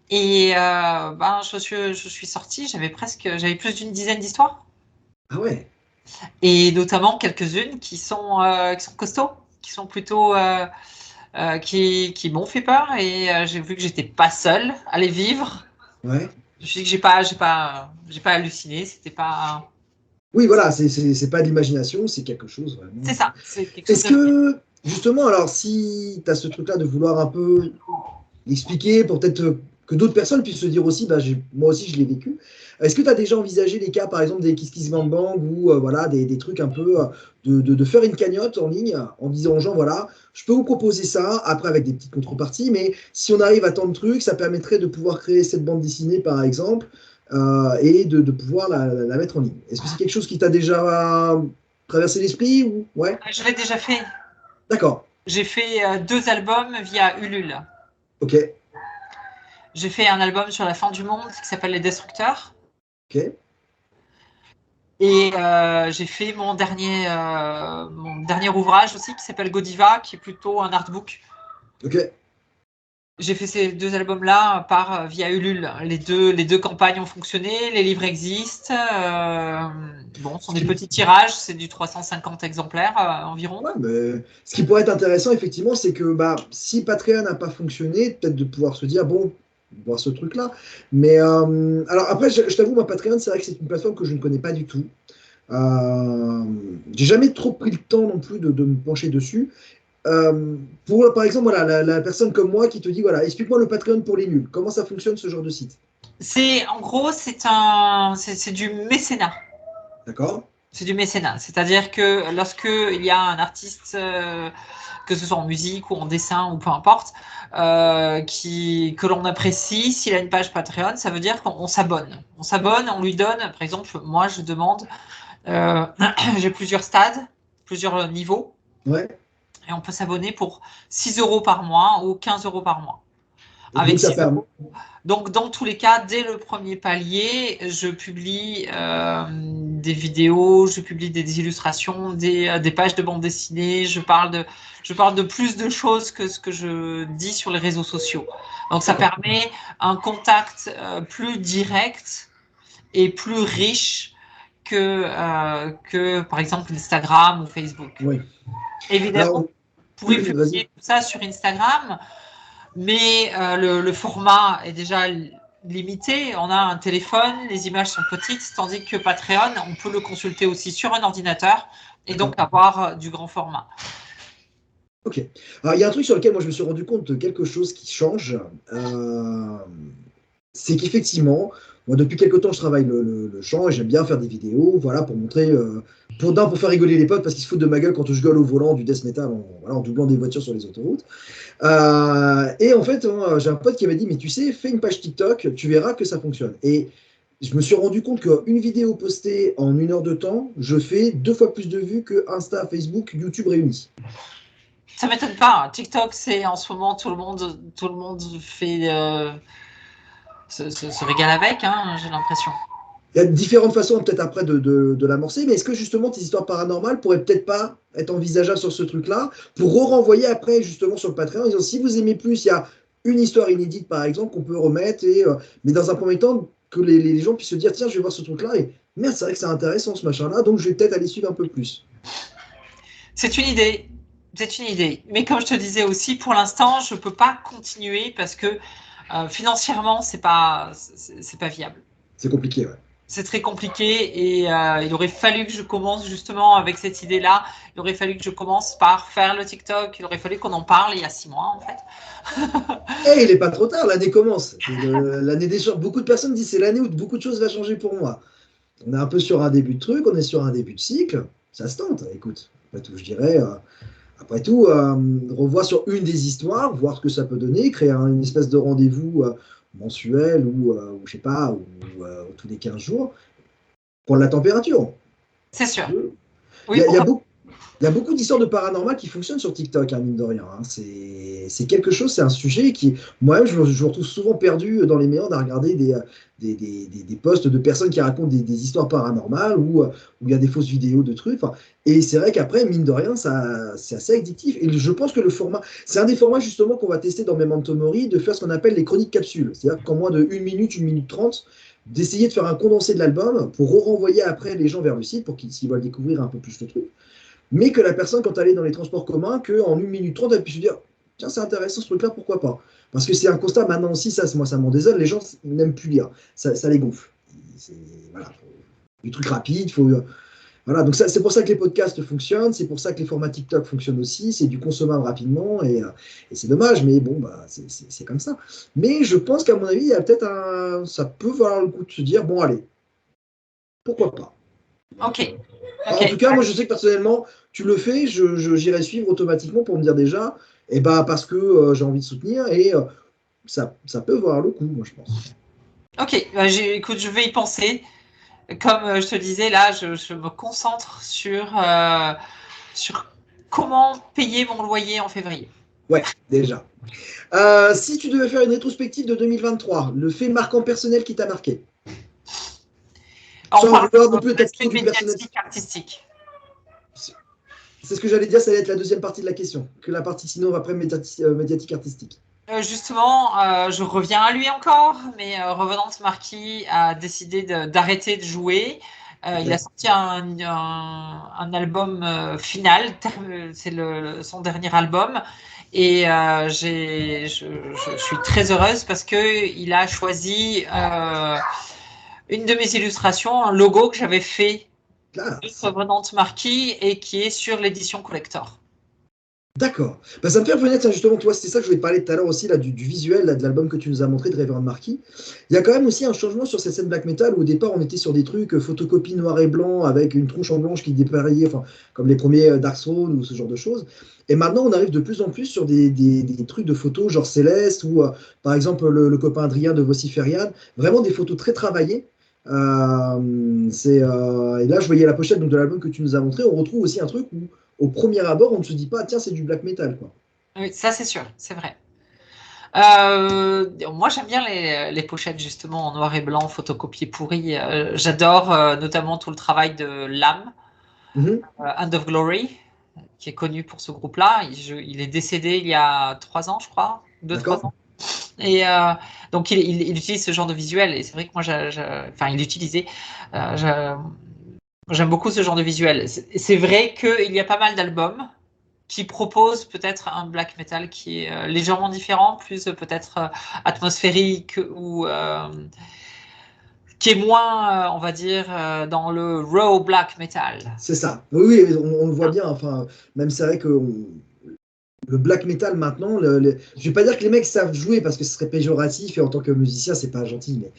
Et ben, je suis sortie, j'avais plus d'une dizaine d'histoires. Ah ouais. Et notamment quelques-unes qui sont costauds, qui sont plutôt, qui m'ont fait peur. Et j'ai vu que j'étais pas seule à les vivre. Ouais. Je me suis dit que j'ai pas halluciné. C'était pas. Oui, voilà, c'est pas de l'imagination, c'est quelque chose C'est vraiment. ça. C'est quelque chose Est-ce de vrai. que, justement, alors, si tu as ce truc-là de vouloir un peu l'expliquer pour peut-être que d'autres personnes puissent se dire aussi, bah, moi aussi je l'ai vécu. Est-ce que tu as déjà envisagé les cas, par exemple, des Kiss Kiss Bang Bang ou voilà, des trucs un peu de faire une cagnotte en ligne en disant aux gens, voilà, je peux vous proposer ça, après avec des petites contreparties, mais si on arrive à tant de trucs, ça permettrait de pouvoir créer cette bande dessinée, par exemple, et de pouvoir la mettre en ligne. Est-ce que c'est quelque chose qui t'a déjà traversé l'esprit ou... Ouais, Je l'ai déjà fait. d'accord, J'ai fait 2 albums via Ulule. ok, J'ai fait un album sur la fin du monde qui s'appelle Les Destructeurs. ok, Et j'ai fait mon dernier ouvrage aussi qui s'appelle Godiva, qui est plutôt un artbook. ok. J'ai fait ces 2 albums-là via Ulule. Les deux campagnes ont fonctionné, les livres existent. Bon, ce sont Ce des qui petits tirages, c'est du 350 exemplaires environ. Ouais, mais ce qui pourrait être intéressant, effectivement, c'est que bah, si Patreon n'a pas fonctionné, peut-être de pouvoir se dire, bon, voir ce truc-là. Mais alors après, je t'avoue, ma Patreon, c'est vrai que c'est une plateforme que je ne connais pas du tout. Euh, j'ai jamais trop pris le temps non plus de me pencher dessus. Pour, par exemple, voilà, la personne comme moi qui te dit, voilà, explique-moi le Patreon pour les nuls. Comment ça fonctionne ce genre de site? En gros, c'est du mécénat. D'accord? C'est du mécénat. C'est-à-dire que lorsque il y a un artiste, que ce soit en musique ou en dessin ou peu importe, que l'on apprécie, s'il a une page Patreon, ça veut dire qu'on s'abonne. On s'abonne, on lui donne, par exemple, moi je demande, euh, j'ai plusieurs stades, plusieurs niveaux, Ouais. et on peut s'abonner pour 6 euros par mois ou 15 euros par mois. Et donc, Avec ça 6 permet. euros. Donc, dans tous les cas, dès le premier palier, je publie des vidéos, je publie des illustrations, des pages de bande dessinée. Je parle de plus de choses que ce que je dis sur les réseaux sociaux. Donc, ça D'accord. permet un contact plus direct et plus riche que, par exemple, Instagram ou Facebook. Oui. Évidemment, Alors, vous pourrez vas-y. publier tout ça sur Instagram, mais le format est déjà limité. On a un téléphone, les images sont petites, tandis que Patreon, on peut le consulter aussi sur un ordinateur et donc D'accord. avoir du grand format. Ok. Alors, il y a un truc sur lequel moi je me suis rendu compte de quelque chose qui change. Euh, c'est qu'effectivement, moi depuis quelque temps je travaille le chant et j'aime bien faire des vidéos, voilà, pour montrer, pour faire rigoler les potes parce qu'ils se foutent de ma gueule quand je gueule au volant du death metal voilà, en doublant des voitures sur les autoroutes. Et en fait, hein, j'ai un pote qui m'a dit, mais tu sais, fais une page TikTok, tu verras que ça fonctionne. Et je me suis rendu compte qu'une vidéo postée en 1 heure de temps, je fais 2 fois plus de vues que Insta, Facebook, YouTube réunis. Ça m'étonne pas. TikTok, c'est en ce moment tout le monde se régale avec, hein, j'ai l'impression. Il y a différentes façons peut-être après de l'amorcer, mais est-ce que justement tes histoires paranormales pourraient peut-être pas être envisageables sur ce truc-là pour renvoyer après justement sur le Patreon en disant si vous aimez plus, il y a une histoire inédite par exemple qu'on peut remettre, mais dans un premier temps que les gens puissent se dire tiens je vais voir ce truc-là et merde c'est vrai que c'est intéressant ce machin-là donc je vais peut-être aller suivre un peu plus. C'est une idée. C'est une idée. Mais comme je te disais aussi, pour l'instant, je ne peux pas continuer parce que financièrement, c'est pas viable. C'est compliqué, ouais. C'est très compliqué et il aurait fallu que je commence justement avec cette idée-là. Il aurait fallu que je commence par faire le TikTok. Il aurait fallu qu'on en parle il y a 6 mois, en fait. Il n'est pas trop tard, l'année commence. L'année des choses. Beaucoup de personnes disent c'est l'année où beaucoup de choses vont changer pour moi. On est un peu sur un début de truc, on est sur un début de cycle. Ça se tente, écoute. Après tout, je dirais, revoir sur une des histoires, voir ce que ça peut donner, créer une espèce de rendez-vous mensuel ou je sais pas, ou tous les 15 jours, prendre la température. C'est sûr. Oui, il y a beaucoup d'histoires de paranormal qui fonctionnent sur TikTok, hein, mine de rien. Hein. C'est quelque chose, c'est un sujet qui, moi-même, je me retrouve souvent perdu dans les méandres à regarder des posts de personnes qui racontent des histoires paranormales où il y a des fausses vidéos de trucs. Et c'est vrai qu'après, mine de rien, c'est assez addictif. Et je pense que le format, c'est un des formats justement qu'on va tester dans Memento Mori, de faire ce qu'on appelle les chroniques capsules. C'est-à-dire qu'en moins de 1 minute 30, d'essayer de faire un condensé de l'album pour renvoyer après les gens vers le site pour qu'ils veulent découvrir un peu plus le truc. Mais que la personne, quand elle est dans les transports communs, qu'en 1 minute 30, elle puisse se dire tiens, c'est intéressant ce truc-là, pourquoi pas. Parce que c'est un constat maintenant aussi, moi ça m'en désole, les gens n'aiment plus lire, ça les gonfle. Voilà, du truc rapide, voilà, donc c'est pour ça que les podcasts fonctionnent, c'est pour ça que les formats TikTok fonctionnent aussi, c'est du consommable rapidement, et c'est dommage, mais bon, c'est comme ça. Mais je pense qu'à mon avis, il y a peut-être ça peut valoir le coup de se dire bon, allez, pourquoi pas. Ok. En tout cas, moi, je sais que personnellement, tu le fais, j'irai suivre automatiquement pour me dire déjà, parce que j'ai envie de soutenir et ça peut valoir le coup, moi, je pense. Ok, écoute, je vais y penser. Comme je te disais, là, je me concentre sur comment payer mon loyer en février. Ouais, déjà. Si tu devais faire une rétrospective de 2023, le fait marquant personnel qui t'a marqué. On parle vouloir non plus l'aspect médiatique, artistique. C'est ce que j'allais dire, ça va être la deuxième partie de la question, que la partie sinon après médiatique artistique. Justement, je reviens à lui encore, mais Revenante Marquis a décidé d'arrêter de jouer. Il a sorti un album final, c'est son dernier album. Et je suis très heureuse parce qu'il a choisi une de mes illustrations, un logo que j'avais fait de Revenante Marquis et qui est sur l'édition collector. D'accord. Ça me fait revenir, justement, toi, c'était ça que je voulais te parler tout à l'heure aussi, là, du visuel là, de l'album que tu nous as montré de Reverend Marquis. Il y a quand même aussi un changement sur cette scène black metal où au départ on était sur des trucs photocopie noir et blanc avec une tronche en blanche qui dépareillait, comme les premiers Dark Throne ou ce genre de choses. Et maintenant on arrive de plus en plus sur des trucs de photos genre Céleste ou par exemple le copain Adrien de Vociferian, vraiment des photos très travaillées. Et là je voyais la pochette donc, de l'album que tu nous as montré, on retrouve aussi un truc où au premier abord, on ne se dit pas, tiens, c'est du black metal, quoi. Oui, ça c'est sûr, c'est vrai. Moi, j'aime bien les pochettes justement en noir et blanc, photocopiées pourries. J'adore notamment tout le travail de Lam, Hand of Glory, qui est connu pour ce groupe-là. Il est décédé il y a 3 ans, je crois, 2-3 ans. Et donc, il utilise ce genre de visuel. Et c'est vrai que moi, il utilisait. J'aime beaucoup ce genre de visuel. C'est vrai qu'il y a pas mal d'albums qui proposent peut-être un black metal qui est légèrement différent, plus peut-être atmosphérique ou qui est moins, on va dire, dans le raw black metal. C'est ça. Oui, on le voit bien. Enfin, même c'est vrai que le black metal maintenant, je ne vais pas dire que les mecs savent jouer parce que ce serait péjoratif et en tant que musicien, c'est pas gentil, mais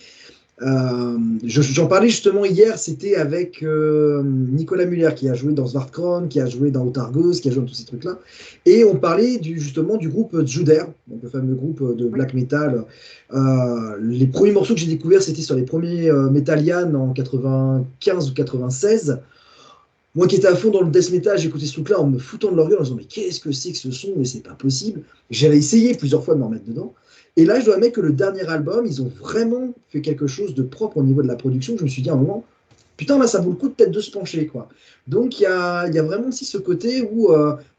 j'en parlais justement hier, c'était avec Nicolas Muller qui a joué dans Svartkron, qui a joué dans Otargos, qui a joué dans tous ces trucs-là. Et on parlait justement du groupe Juder, donc le fameux groupe de black metal. Les premiers morceaux que j'ai découverts, c'était sur les premiers Metallian en 95 ou 96. Moi qui étais à fond dans le death metal, j'écoutais ce truc-là en me foutant de leur gueule en me disant mais qu'est-ce que c'est que ce son, mais c'est pas possible. J'avais essayé plusieurs fois de me remettre dedans. Et là, je dois admettre que le dernier album, ils ont vraiment fait quelque chose de propre au niveau de la production. Je me suis dit à un moment, putain, là, ça vaut le coup peut-être de se pencher, quoi. Donc, il y a vraiment aussi ce côté où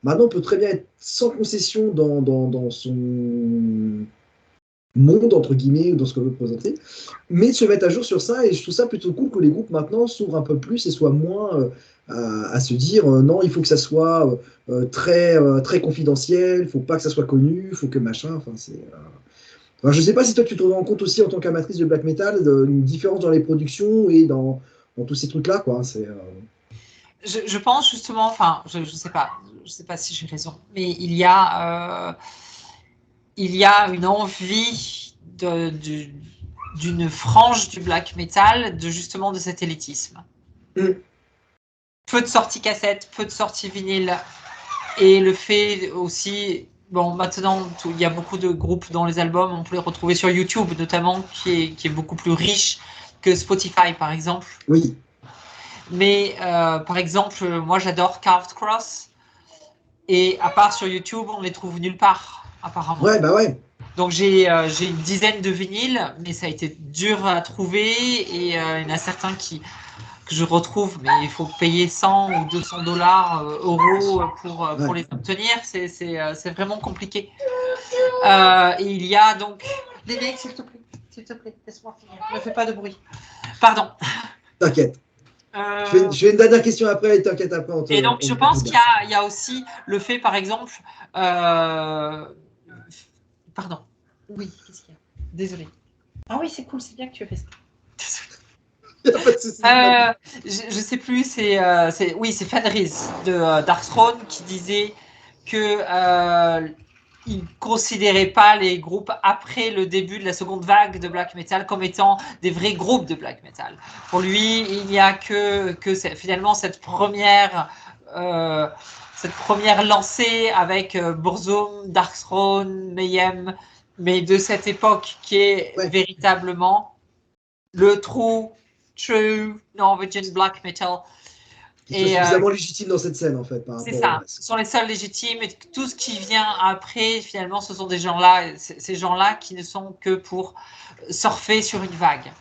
maintenant, on peut très bien être sans concession dans son monde, entre guillemets, ou dans ce qu'on veut présenter, mais de se mettre à jour sur ça. Et je trouve ça plutôt cool que les groupes maintenant s'ouvrent un peu plus et soient moins à se dire non, il faut que ça soit très confidentiel, il faut pas que ça soit connu, il faut que machin. Enfin, enfin, je sais pas si toi tu te rends compte aussi en tant qu'amatrice de black metal d'une différence dans les productions et dans tous ces trucs-là, quoi. Je pense justement, enfin, je sais pas si j'ai raison, mais il y a une envie d'une frange du black metal justement de cet élitisme. Peu de sorties cassettes, peu de sorties vinyle, et le fait aussi, bon, maintenant il y a beaucoup de groupes dans les albums, on peut les retrouver sur YouTube notamment, qui est beaucoup plus riche que Spotify par exemple. Oui. Mais par exemple, moi j'adore Carved Cross, et à part sur YouTube, on les trouve nulle part apparemment. Ouais, bah ouais. Donc j'ai une dizaine de vinyles, mais ça a été dur à trouver, et il y en a certains que je retrouve, mais il faut payer 100 ou 200 dollars, euros pour les obtenir. C'est vraiment compliqué. Et il y a donc... Les mecs, s'il te plaît, laisse-moi finir. Ne fais pas de bruit. Pardon. T'inquiète. Je fais une dernière question après, et t'inquiète après. Et donc, je pense qu'il y a aussi le fait, par exemple... Pardon. Oui, qu'est-ce qu'il y a? Désolée. Ah oui, c'est cool, c'est bien que tu aies fait ça. Je sais plus, c'est Fenris de Dark Throne qui disait que il considérait pas les groupes après le début de la seconde vague de black metal comme étant des vrais groupes de black metal. Pour lui, il n'y a que finalement cette première lancée avec Burzum, Dark Throne, Mayhem, mais de cette époque qui est véritablement le true Norwegian black metal. Ils sont suffisamment légitimes dans cette scène, en fait. C'est ça, ce sont les seuls légitimes, et tout ce qui vient après, finalement, ce sont des gens-là, ces gens-là qui ne sont que pour surfer sur une vague.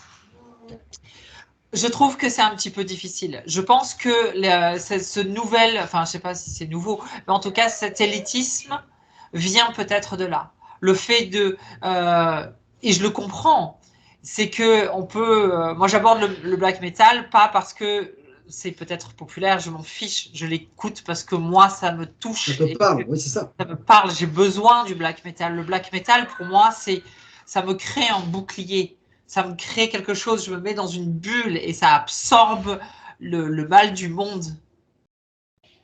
Je trouve que c'est un petit peu difficile. Je pense que ce nouvel, enfin, je ne sais pas si c'est nouveau, mais en tout cas, cet élitisme vient peut-être de là. Le fait de, et je le comprends, c'est que on peut, moi j'aborde le black metal pas parce que c'est peut-être populaire, je m'en fiche, je l'écoute parce que moi ça me touche. Ça te parle, oui c'est ça. Ça me parle, j'ai besoin du black metal. Le black metal pour moi ça me crée un bouclier, ça me crée quelque chose, je me mets dans une bulle et ça absorbe le mal du monde.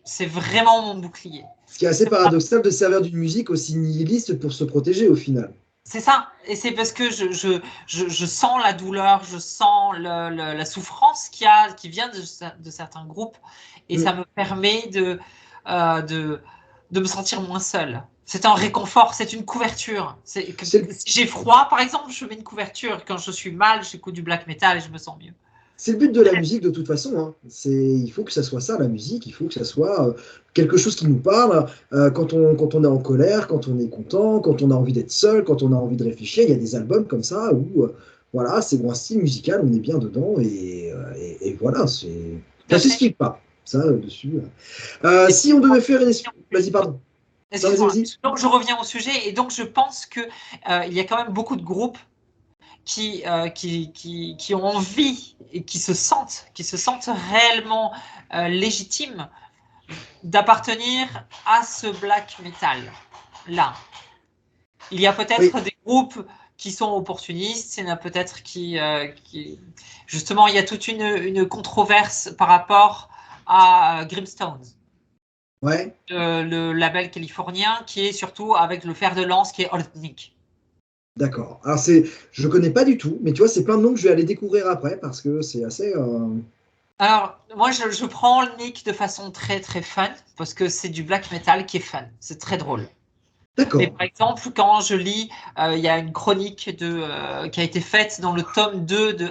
C'est vraiment mon bouclier. Ce qui est assez paradoxal de servir d'une musique aussi nihiliste pour se protéger au final. C'est ça, et c'est parce que je sens la douleur, je sens la souffrance qui vient de certains groupes, et ça me permet de me sentir moins seule. C'est un réconfort, c'est une couverture. Si j'ai froid, par exemple, je mets une couverture. Quand je suis mal, j'écoute du black metal et je me sens mieux. C'est le but de la musique de toute façon. Hein. Il faut que ça soit ça, la musique. Il faut que ça soit quelque chose qui nous parle. Quand on est en colère, quand on est content, quand on a envie d'être seul, quand on a envie de réfléchir. Il y a des albums comme ça où voilà, c'est un style musical, on est bien dedans. Et voilà, ça ne s'explique pas. Ça, dessus. Si on devait faire une... Vas-y, pardon. Donc, je reviens au sujet. Et donc, je pense qu'il y a quand même beaucoup de groupes qui ont envie et qui se sentent réellement légitimes d'appartenir à ce black metal là. Il y a peut-être des groupes qui sont opportunistes, il y en a peut-être qui justement, il y a toute une controverse par rapport à Grimstone. Ouais. Le label californien qui est surtout avec le fer de lance qui est Oldnik. D'accord. Alors, je ne connais pas du tout, mais tu vois, c'est plein de noms que je vais aller découvrir après parce que c'est assez. Alors, moi, je prends le nick de façon très, très fun parce que c'est du black metal qui est fun. C'est très drôle. D'accord. Mais par exemple, quand je lis, il y a une chronique qui a été faite dans le tome 2 de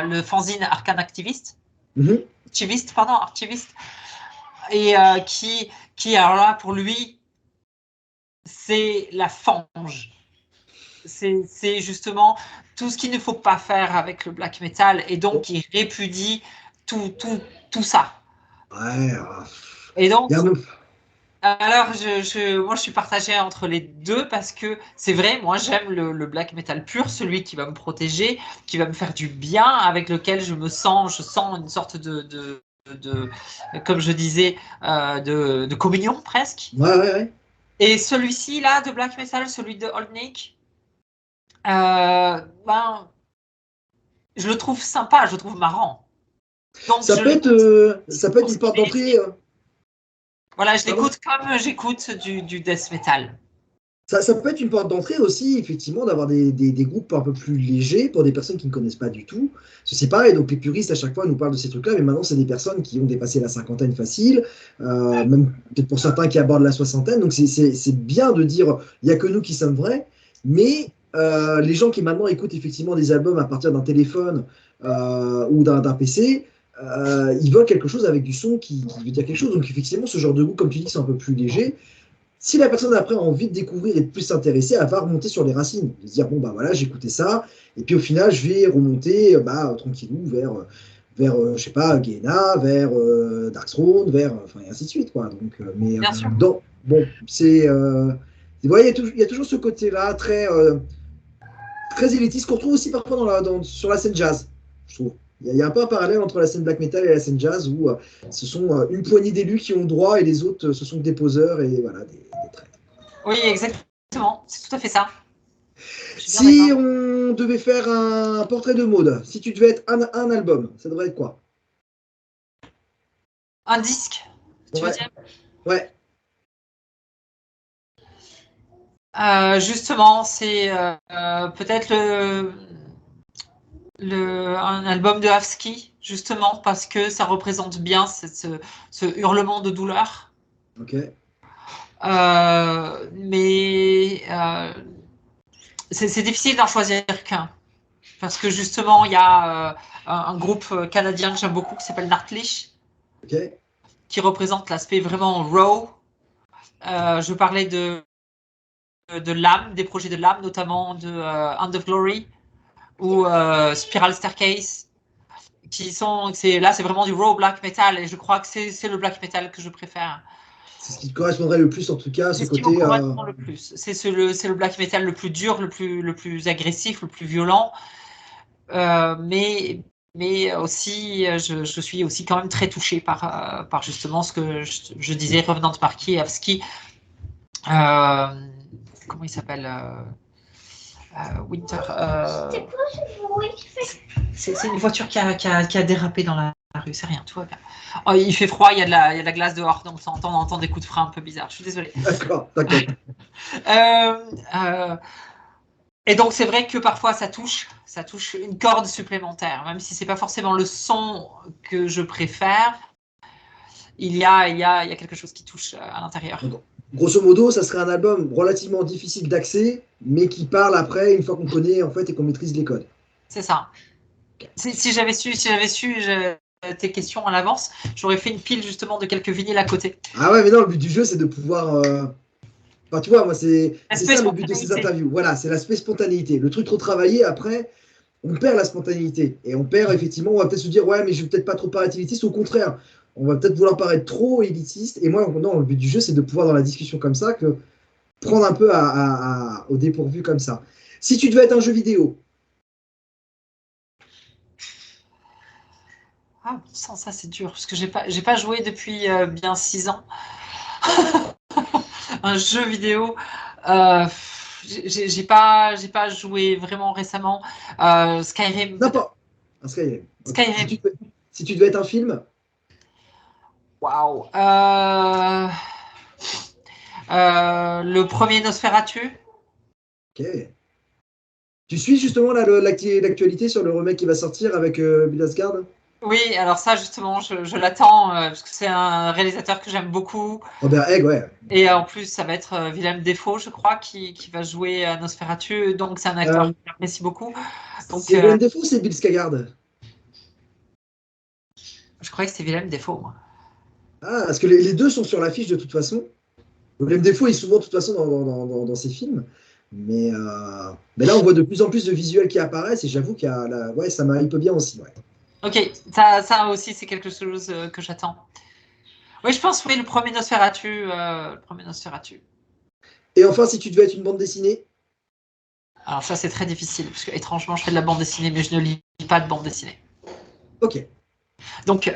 le fanzine Arcane Activist. Archiviste. Et qui, alors là, pour lui, c'est la fange. c'est justement tout ce qu'il ne faut pas faire avec le black metal, et donc il répudie tout ça. Ouais. Et donc, Il y a alors moi je suis partagée entre les deux, parce que c'est vrai, moi j'aime le black metal pur, celui qui va me protéger, qui va me faire du bien, avec lequel je sens une sorte de comme je disais, de communion presque. Ouais. Et celui-ci là de black metal, celui de Old Nick, ben, je le trouve sympa, je le trouve marrant. Donc Ça peut être une porte d'entrée. Voilà, je Pardon? l'écoute comme j'écoute du death metal. Ça peut être une porte d'entrée aussi, effectivement, d'avoir des groupes un peu plus légers pour des personnes qui ne connaissent pas du tout. C'est pareil, donc les puristes à chaque fois nous parlent de ces trucs-là, mais maintenant c'est des personnes qui ont dépassé la cinquantaine facile, même peut-être pour certains qui abordent la soixantaine. Donc c'est bien de dire, il n'y a que nous qui sommes vrais, mais les gens qui maintenant écoutent effectivement des albums à partir d'un téléphone ou d'un PC, ils veulent quelque chose avec du son qui veut dire quelque chose. Donc effectivement, ce genre de goût, comme tu dis, c'est un peu plus léger. Si la personne après a envie de découvrir et de plus s'intéresser, elle va remonter sur les racines. De se dire, bon, bah voilà, j'ai écouté ça, et puis au final, je vais remonter tranquillou vers je sais pas, Gehenna, vers Darkthrone, enfin, et ainsi de suite, quoi. Donc, Bien sûr. bon, vous voyez, il y a toujours ce côté-là très élitiste qu'on retrouve aussi parfois sur la scène jazz, je trouve. Il y a un peu un parallèle entre la scène black metal et la scène jazz où ce sont une poignée d'élus qui ont droit et les autres, ce sont des poseurs et voilà, des traîtres. Oui, exactement. C'est tout à fait ça. Je suis bien Si d'accord. on devait faire un portrait de Maud, si tu devais être un album, ça devrait être quoi? Un disque, tu veux Ouais, dire? ouais, Justement, c'est peut-être un album de Havski, justement, parce que ça représente bien ce hurlement de douleur. ok. Mais c'est difficile d'en choisir qu'un. Parce que justement, il y a un groupe canadien que j'aime beaucoup qui s'appelle Nightwish, Ok, qui représente l'aspect vraiment raw. Je parlais de l'âme, des projets de l'âme, notamment de End of Glory ou Spiral Staircase, là c'est vraiment du raw black metal, et je crois que c'est le black metal que je préfère. c'est ce qui te correspondrait le plus en tout cas, ce C'est ce qui me côté. correspond le plus. C'est le black metal le plus dur, le plus agressif, le plus violent. Mais aussi, je suis aussi quand même très touchée par justement ce que je disais, Revenant Marquis et Avski. Comment il s'appelle Winter. C'est une voiture qui a dérapé dans la rue, c'est rien, tout va bien. Oh, il fait froid, il y a de la glace dehors, donc on entend des coups de frein un peu bizarres. Je suis désolée. D'accord, t'inquiète. Et donc c'est vrai que parfois ça touche une corde supplémentaire, même si c'est pas forcément le son que je préfère. Il y a quelque chose qui touche à l'intérieur. Donc, grosso modo, ça serait un album relativement difficile d'accès, mais qui parle après, une fois qu'on connaît en fait et qu'on maîtrise les codes. C'est ça. Si j'avais su tes questions à l'avance, j'aurais fait une pile justement de quelques vinyles à côté. Ah ouais, mais non, le but du jeu, c'est de pouvoir. Enfin, tu vois, moi, c'est L'aspect ça le but de ces spontanéité. interviews. Voilà, c'est l'aspect spontanéité. Le truc trop travaillé, après, on perd la spontanéité. Et on perd, effectivement, on va peut-être se dire, ouais, mais je vais peut-être pas trop paraître élitiste. Au contraire, on va peut-être vouloir paraître trop élitiste. Et moi, non, le but du jeu, c'est de pouvoir, dans la discussion comme ça, prendre un peu au dépourvu comme ça. Si tu devais être un jeu vidéo, Ah, sans ça c'est dur, parce que j'ai pas joué depuis bien 6 ans. Un jeu vidéo. Euh, j'ai pas joué vraiment récemment. Skyrim peut-être. n'importe. Un Skyrim. Ok. Skyrim. Si tu devais être un film, Waouh. Le premier Nosferatu. ok. Tu suis justement là, l'actualité sur le remake qui va sortir avec Bill Skarsgård. Oui, alors ça justement, je l'attends parce que c'est un réalisateur que j'aime beaucoup. Robert Egg, ouais. Et en plus, ça va être Willem Dafoe, je crois, qui va jouer Nosferatu. Donc c'est un acteur Euh, que j'apprécie beaucoup. Donc c'est Willem Dafoe ou c'est Bill Skarsgård? je croyais que c'était Willem Dafoe, moi. Ah, parce que les deux sont sur l'affiche de toute façon. Willem Dafoe est souvent de toute façon dans ses films. Mais là, on voit de plus en plus de visuels qui apparaissent et j'avoue qu'il y a ouais, ça m'hype bien aussi. Ouais. Ok, ça aussi, c'est quelque chose que j'attends. Oui, je pense, oui, le premier Nosferatu. Le premier Nosferatu. Et enfin, si tu devais être une bande dessinée, Alors ça, c'est très difficile, parce que étrangement, je fais de la bande dessinée, mais je ne lis pas de bande dessinée. ok. Donc,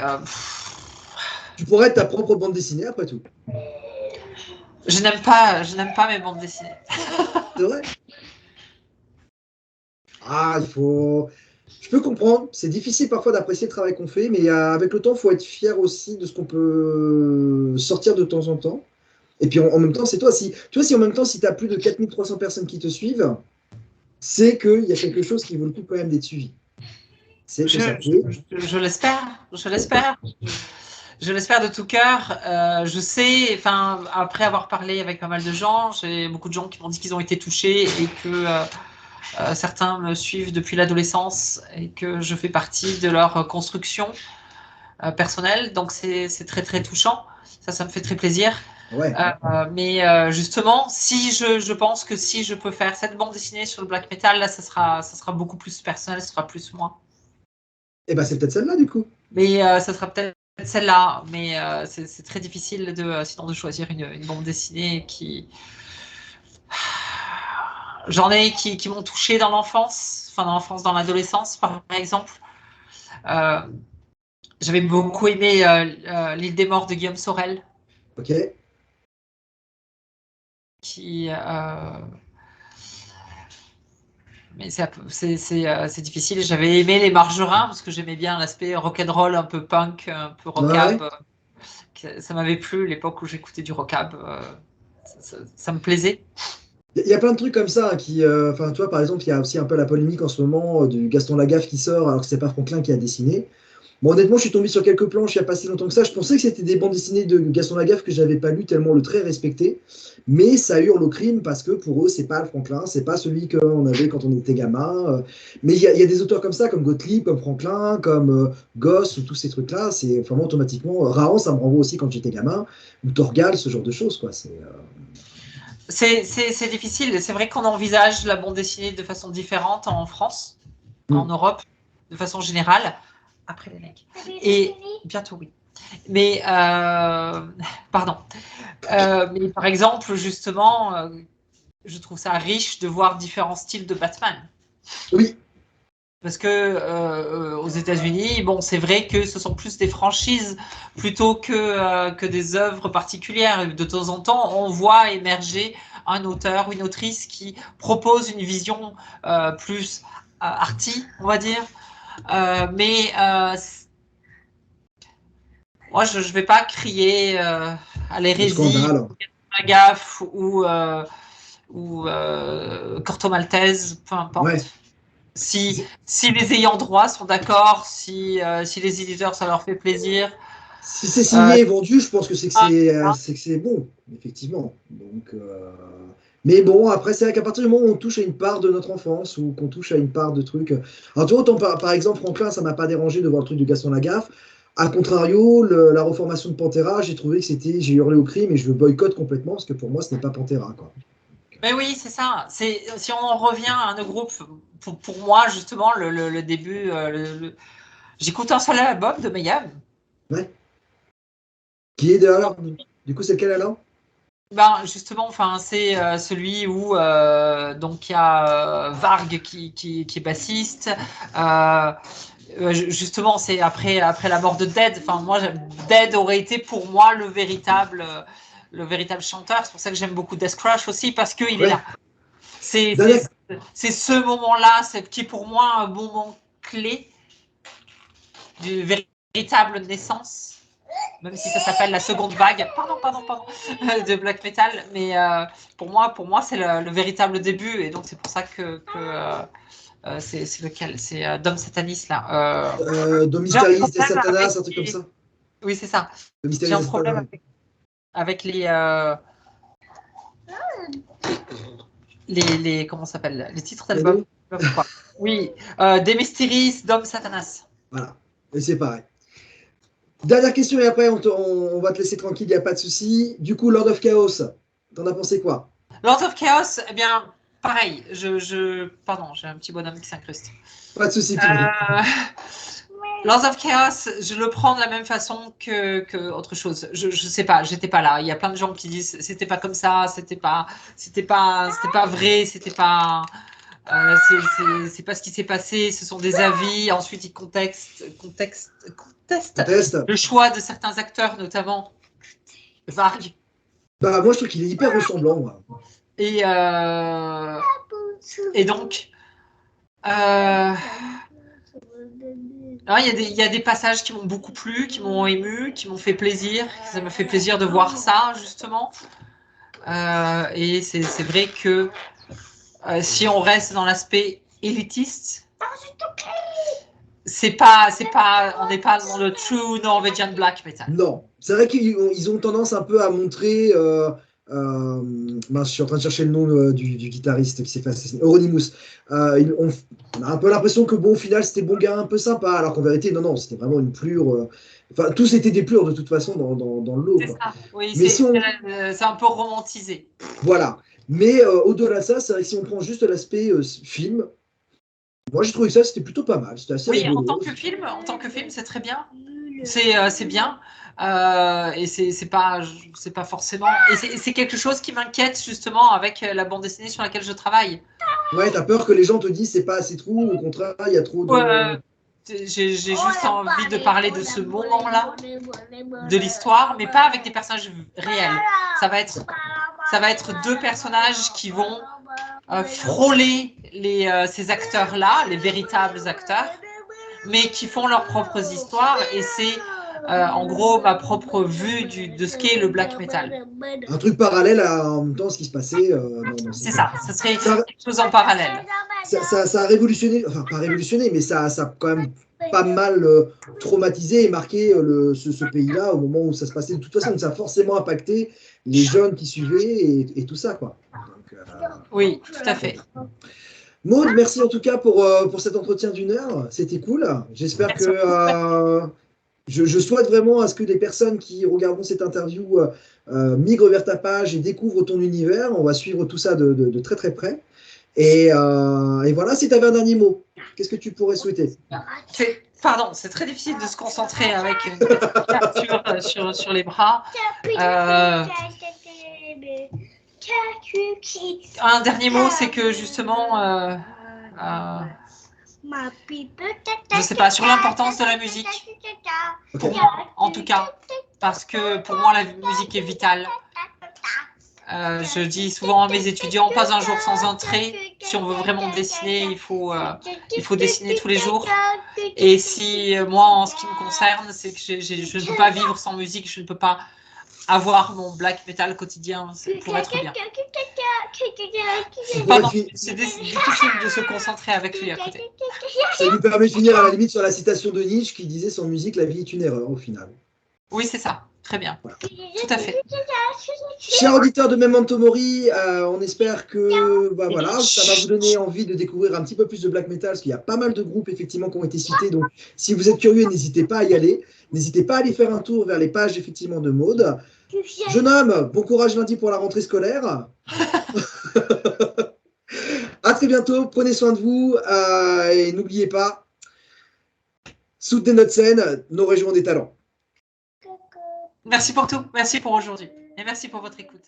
Tu pourrais être ta propre bande dessinée après tout. je n'aime pas mes bandes dessinées. C'est vrai? Ah, il faut. Je peux comprendre. C'est difficile parfois d'apprécier le travail qu'on fait, mais avec le temps, il faut être fier aussi de ce qu'on peut sortir de temps en temps. Et puis en même temps, c'est toi. Si, tu vois, si en même temps, si tu as plus de 4300 personnes qui te suivent, c'est qu'il y a quelque chose qui vaut le coup quand même d'être suivi. C'est que ça plaît. Je l'espère, je l'espère. Je l'espère de tout cœur. Je sais, enfin, après avoir parlé avec pas mal de gens, j'ai beaucoup de gens qui m'ont dit qu'ils ont été touchés et que certains me suivent depuis l'adolescence et que je fais partie de leur construction personnelle. Donc c'est très très touchant. Ça me fait très plaisir. Ouais. Mais justement, si je pense que si je peux faire cette bande dessinée sur le black metal, là, ça sera beaucoup plus personnel, ça sera plus moi. Et ben, c'est peut-être celle-là du coup. Mais ça sera peut-être celle-là. Mais c'est très difficile sinon de choisir une bande dessinée qui. J'en ai qui m'ont touché dans l'enfance, dans l'adolescence, par exemple. Euh, J'avais beaucoup aimé L'île des morts de Guillaume Sorel, Ok. qui. Mais c'est difficile. J'avais aimé Les Margerins parce que j'aimais bien l'aspect rock'n'roll, un peu punk, un peu Ouais, rockab. ouais. Ça m'avait plu l'époque où j'écoutais du rockab. Ça me plaisait. Il y a plein de trucs comme ça qui. Enfin, toi, par exemple, il y a aussi un peu la polémique en ce moment du Gaston Lagaffe qui sort alors que c'est pas Franklin qui a dessiné. Bon, honnêtement, je suis tombé sur quelques planches il n'y a pas si longtemps que ça. Je pensais que c'était des bandes dessinées de Gaston Lagaffe que j'avais pas lu tellement le trait respecté. Mais ça hurle au crime parce que pour eux, c'est pas le Franklin, c'est pas celui qu'on avait quand on était gamin. Mais il y a des auteurs comme ça, comme Gottlieb, comme Franklin, comme Goss ou tous ces trucs-là. C'est vraiment automatiquement. Rahan, ça me renvoie aussi quand j'étais gamin. Ou Torgal, ce genre de choses, quoi. C'est difficile. C'est vrai qu'on envisage la bande dessinée de façon différente en France, en Hmm. Europe, de façon générale. Après les mecs. Et bientôt, oui. Mais, pardon. Mais par exemple, justement, je trouve ça riche de voir différents styles de Batman. Oui, Parce que aux États-Unis, bon, c'est vrai que ce sont plus des franchises plutôt que des œuvres particulières. De temps en temps, on voit émerger un auteur ou une autrice qui propose une vision plus arty, on va dire. Mais moi, je ne vais pas crier à le l'hérésie, scandale. à gaffe ou Corto Maltese, peu Ouais. importe. Si les ayants droit sont d'accord, si les éditeurs, ça leur fait plaisir. Si c'est Euh, signé et vendu, je pense que c'est que c'est bon, effectivement. Mais bon, après, c'est vrai qu'à partir du moment où on touche à une part de notre enfance ou qu'on touche à une part de trucs. Alors, tu vois, autant par exemple, Franklin, ça m'a pas dérangé de voir le truc de Gaston Lagaffe. A contrario, la reformation de Pantera, j'ai trouvé que c'était. J'ai hurlé au crime et je le boycotte complètement parce que pour moi, ce n'est pas Pantera, quoi. mais oui, c'est ça. Si on en revient à nos groupes, pour moi, justement, le début, j'écoute un seul album de Mayhem. Ouais. Qui est derrière. Du coup, c'est lequel alors? Ben, justement, enfin, c'est celui où donc il y a Varg qui est bassiste. Euh, Justement, c'est après la mort de Dead. Enfin, moi, Dead aurait été pour moi le véritable chanteur. C'est pour ça que j'aime beaucoup Death Crush aussi parce qu'il est Ouais. là. C'est Dernière, c'est ce moment-là, c'est qui est pour moi un moment clé d'une véritable naissance. Même si ça s'appelle la seconde vague, pardon, de black metal, mais pour moi, c'est le véritable début, et donc c'est pour ça que c'est lequel, c'est Dom Satanis là. Dom J'ai un Mysteris, des problème avec Satanas, un truc comme ça. oui c'est ça. Dom J'ai Mysteris, un des problème Satanas. avec les comment ça s'appelle les titres Les d'albums. noms. Pourquoi. Oui, Des Mysteries, Dom Satanas. Voilà. Et c'est pareil. Dernière question et après on va te laisser tranquille, il n'y a pas de souci. Du coup, Lord of Chaos, t'en as pensé quoi? Lord of Chaos, eh bien. pareil, pardon, j'ai un petit bonhomme qui s'incruste. Pas de souci. Lords of Chaos, je le prends de la même façon que autre chose. Je sais pas, j'étais pas là. Il y a plein de gens qui disent c'était pas comme ça, c'était pas vrai, c'était pas. C'est pas ce qui s'est passé, ce sont des avis. Ensuite, ils contestent le choix de certains acteurs, notamment Varg. Bah, moi, je trouve qu'il est hyper ressemblant. Moi. Et donc, il y a des passages qui m'ont beaucoup plu, qui m'ont ému, qui m'ont fait plaisir. Ça me fait plaisir de voir ça, justement. Et c'est vrai que si on reste dans l'aspect élitiste, on n'est pas dans le true Norwegian black metal. Non, c'est vrai qu'ils ont tendance un peu à montrer. Je suis en train de chercher le nom du guitariste qui s'est fait assassiner, Euronymous. On a un peu l'impression que au final c'était bon gars un peu sympa, alors qu'en vérité non, c'était vraiment une plure. Enfin, tous étaient des plures de toute façon dans le lot. C'est ça. Oui, c'est un peu romantisé. Voilà. Mais au-delà de ça, c'est vrai que si on prend juste l'aspect film, moi j'ai trouvé que ça c'était plutôt pas mal. C'était assez rigolo. En tant que film, c'est très bien. C'est bien. Et c'est pas forcément. Et c'est quelque chose qui m'inquiète justement avec la bande dessinée sur laquelle je travaille. Ouais, t'as peur que les gens te disent c'est pas assez true, au contraire, il y a trop de. J'ai juste envie de parler de ce moment-là, de l'histoire, mais pas avec des personnages réels. Ça va être deux personnages qui vont frôler ces acteurs-là, les véritables acteurs, mais qui font leurs propres histoires. Et c'est en gros ma propre vue de ce qu'est le black metal. Un truc parallèle en même temps ce qui se passait. C'est ça, ça serait quelque chose en parallèle. Ça a révolutionné, enfin pas révolutionné, mais ça a quand même pas mal traumatisé et marqué ce pays-là au moment où ça se passait. De toute façon, ça a forcément impacté les jeunes qui suivaient et tout ça, quoi. Donc, oui, tout à fait. Maud, merci en tout cas pour cet entretien d'1 heure. C'était cool. J'espère que je souhaite vraiment à ce que les personnes qui regarderont cette interview migrent vers ta page et découvrent ton univers. On va suivre tout ça de très très près. Et voilà, si tu avais un dernier mot, qu'est-ce que tu pourrais souhaiter? Pardon, c'est très difficile de se concentrer avec une couverture sur les bras. Un dernier mot, c'est que justement, je sais pas, sur l'importance de la musique, pour moi en tout cas, parce que pour moi la musique est vitale. Je dis souvent à mes étudiants, pas un jour sans un trait. Si on veut vraiment dessiner, il faut dessiner tous les jours. Et si moi, en ce qui me concerne, c'est que je ne peux pas vivre sans musique, je ne peux pas avoir mon black metal quotidien pour être bien. Pardon, c'est difficile de se concentrer avec lui à côté. Ça lui permet de finir à la limite sur la citation de Nietzsche qui disait sans musique, la vie est une erreur au final. Oui, c'est ça. Très bien. Voilà. Tout à fait. Chers auditeurs de Memento Mori, on espère que voilà, ça va vous donner envie de découvrir un petit peu plus de black metal, parce qu'il y a pas mal de groupes effectivement qui ont été cités. Donc, si vous êtes curieux, n'hésitez pas à y aller. N'hésitez pas à aller faire un tour vers les pages effectivement de Maud. Jeune homme, bon courage lundi pour la rentrée scolaire. À très bientôt, prenez soin de vous et n'oubliez pas, soutenez notre scène, nos régions des talents. Merci pour tout, merci pour aujourd'hui et merci pour votre écoute.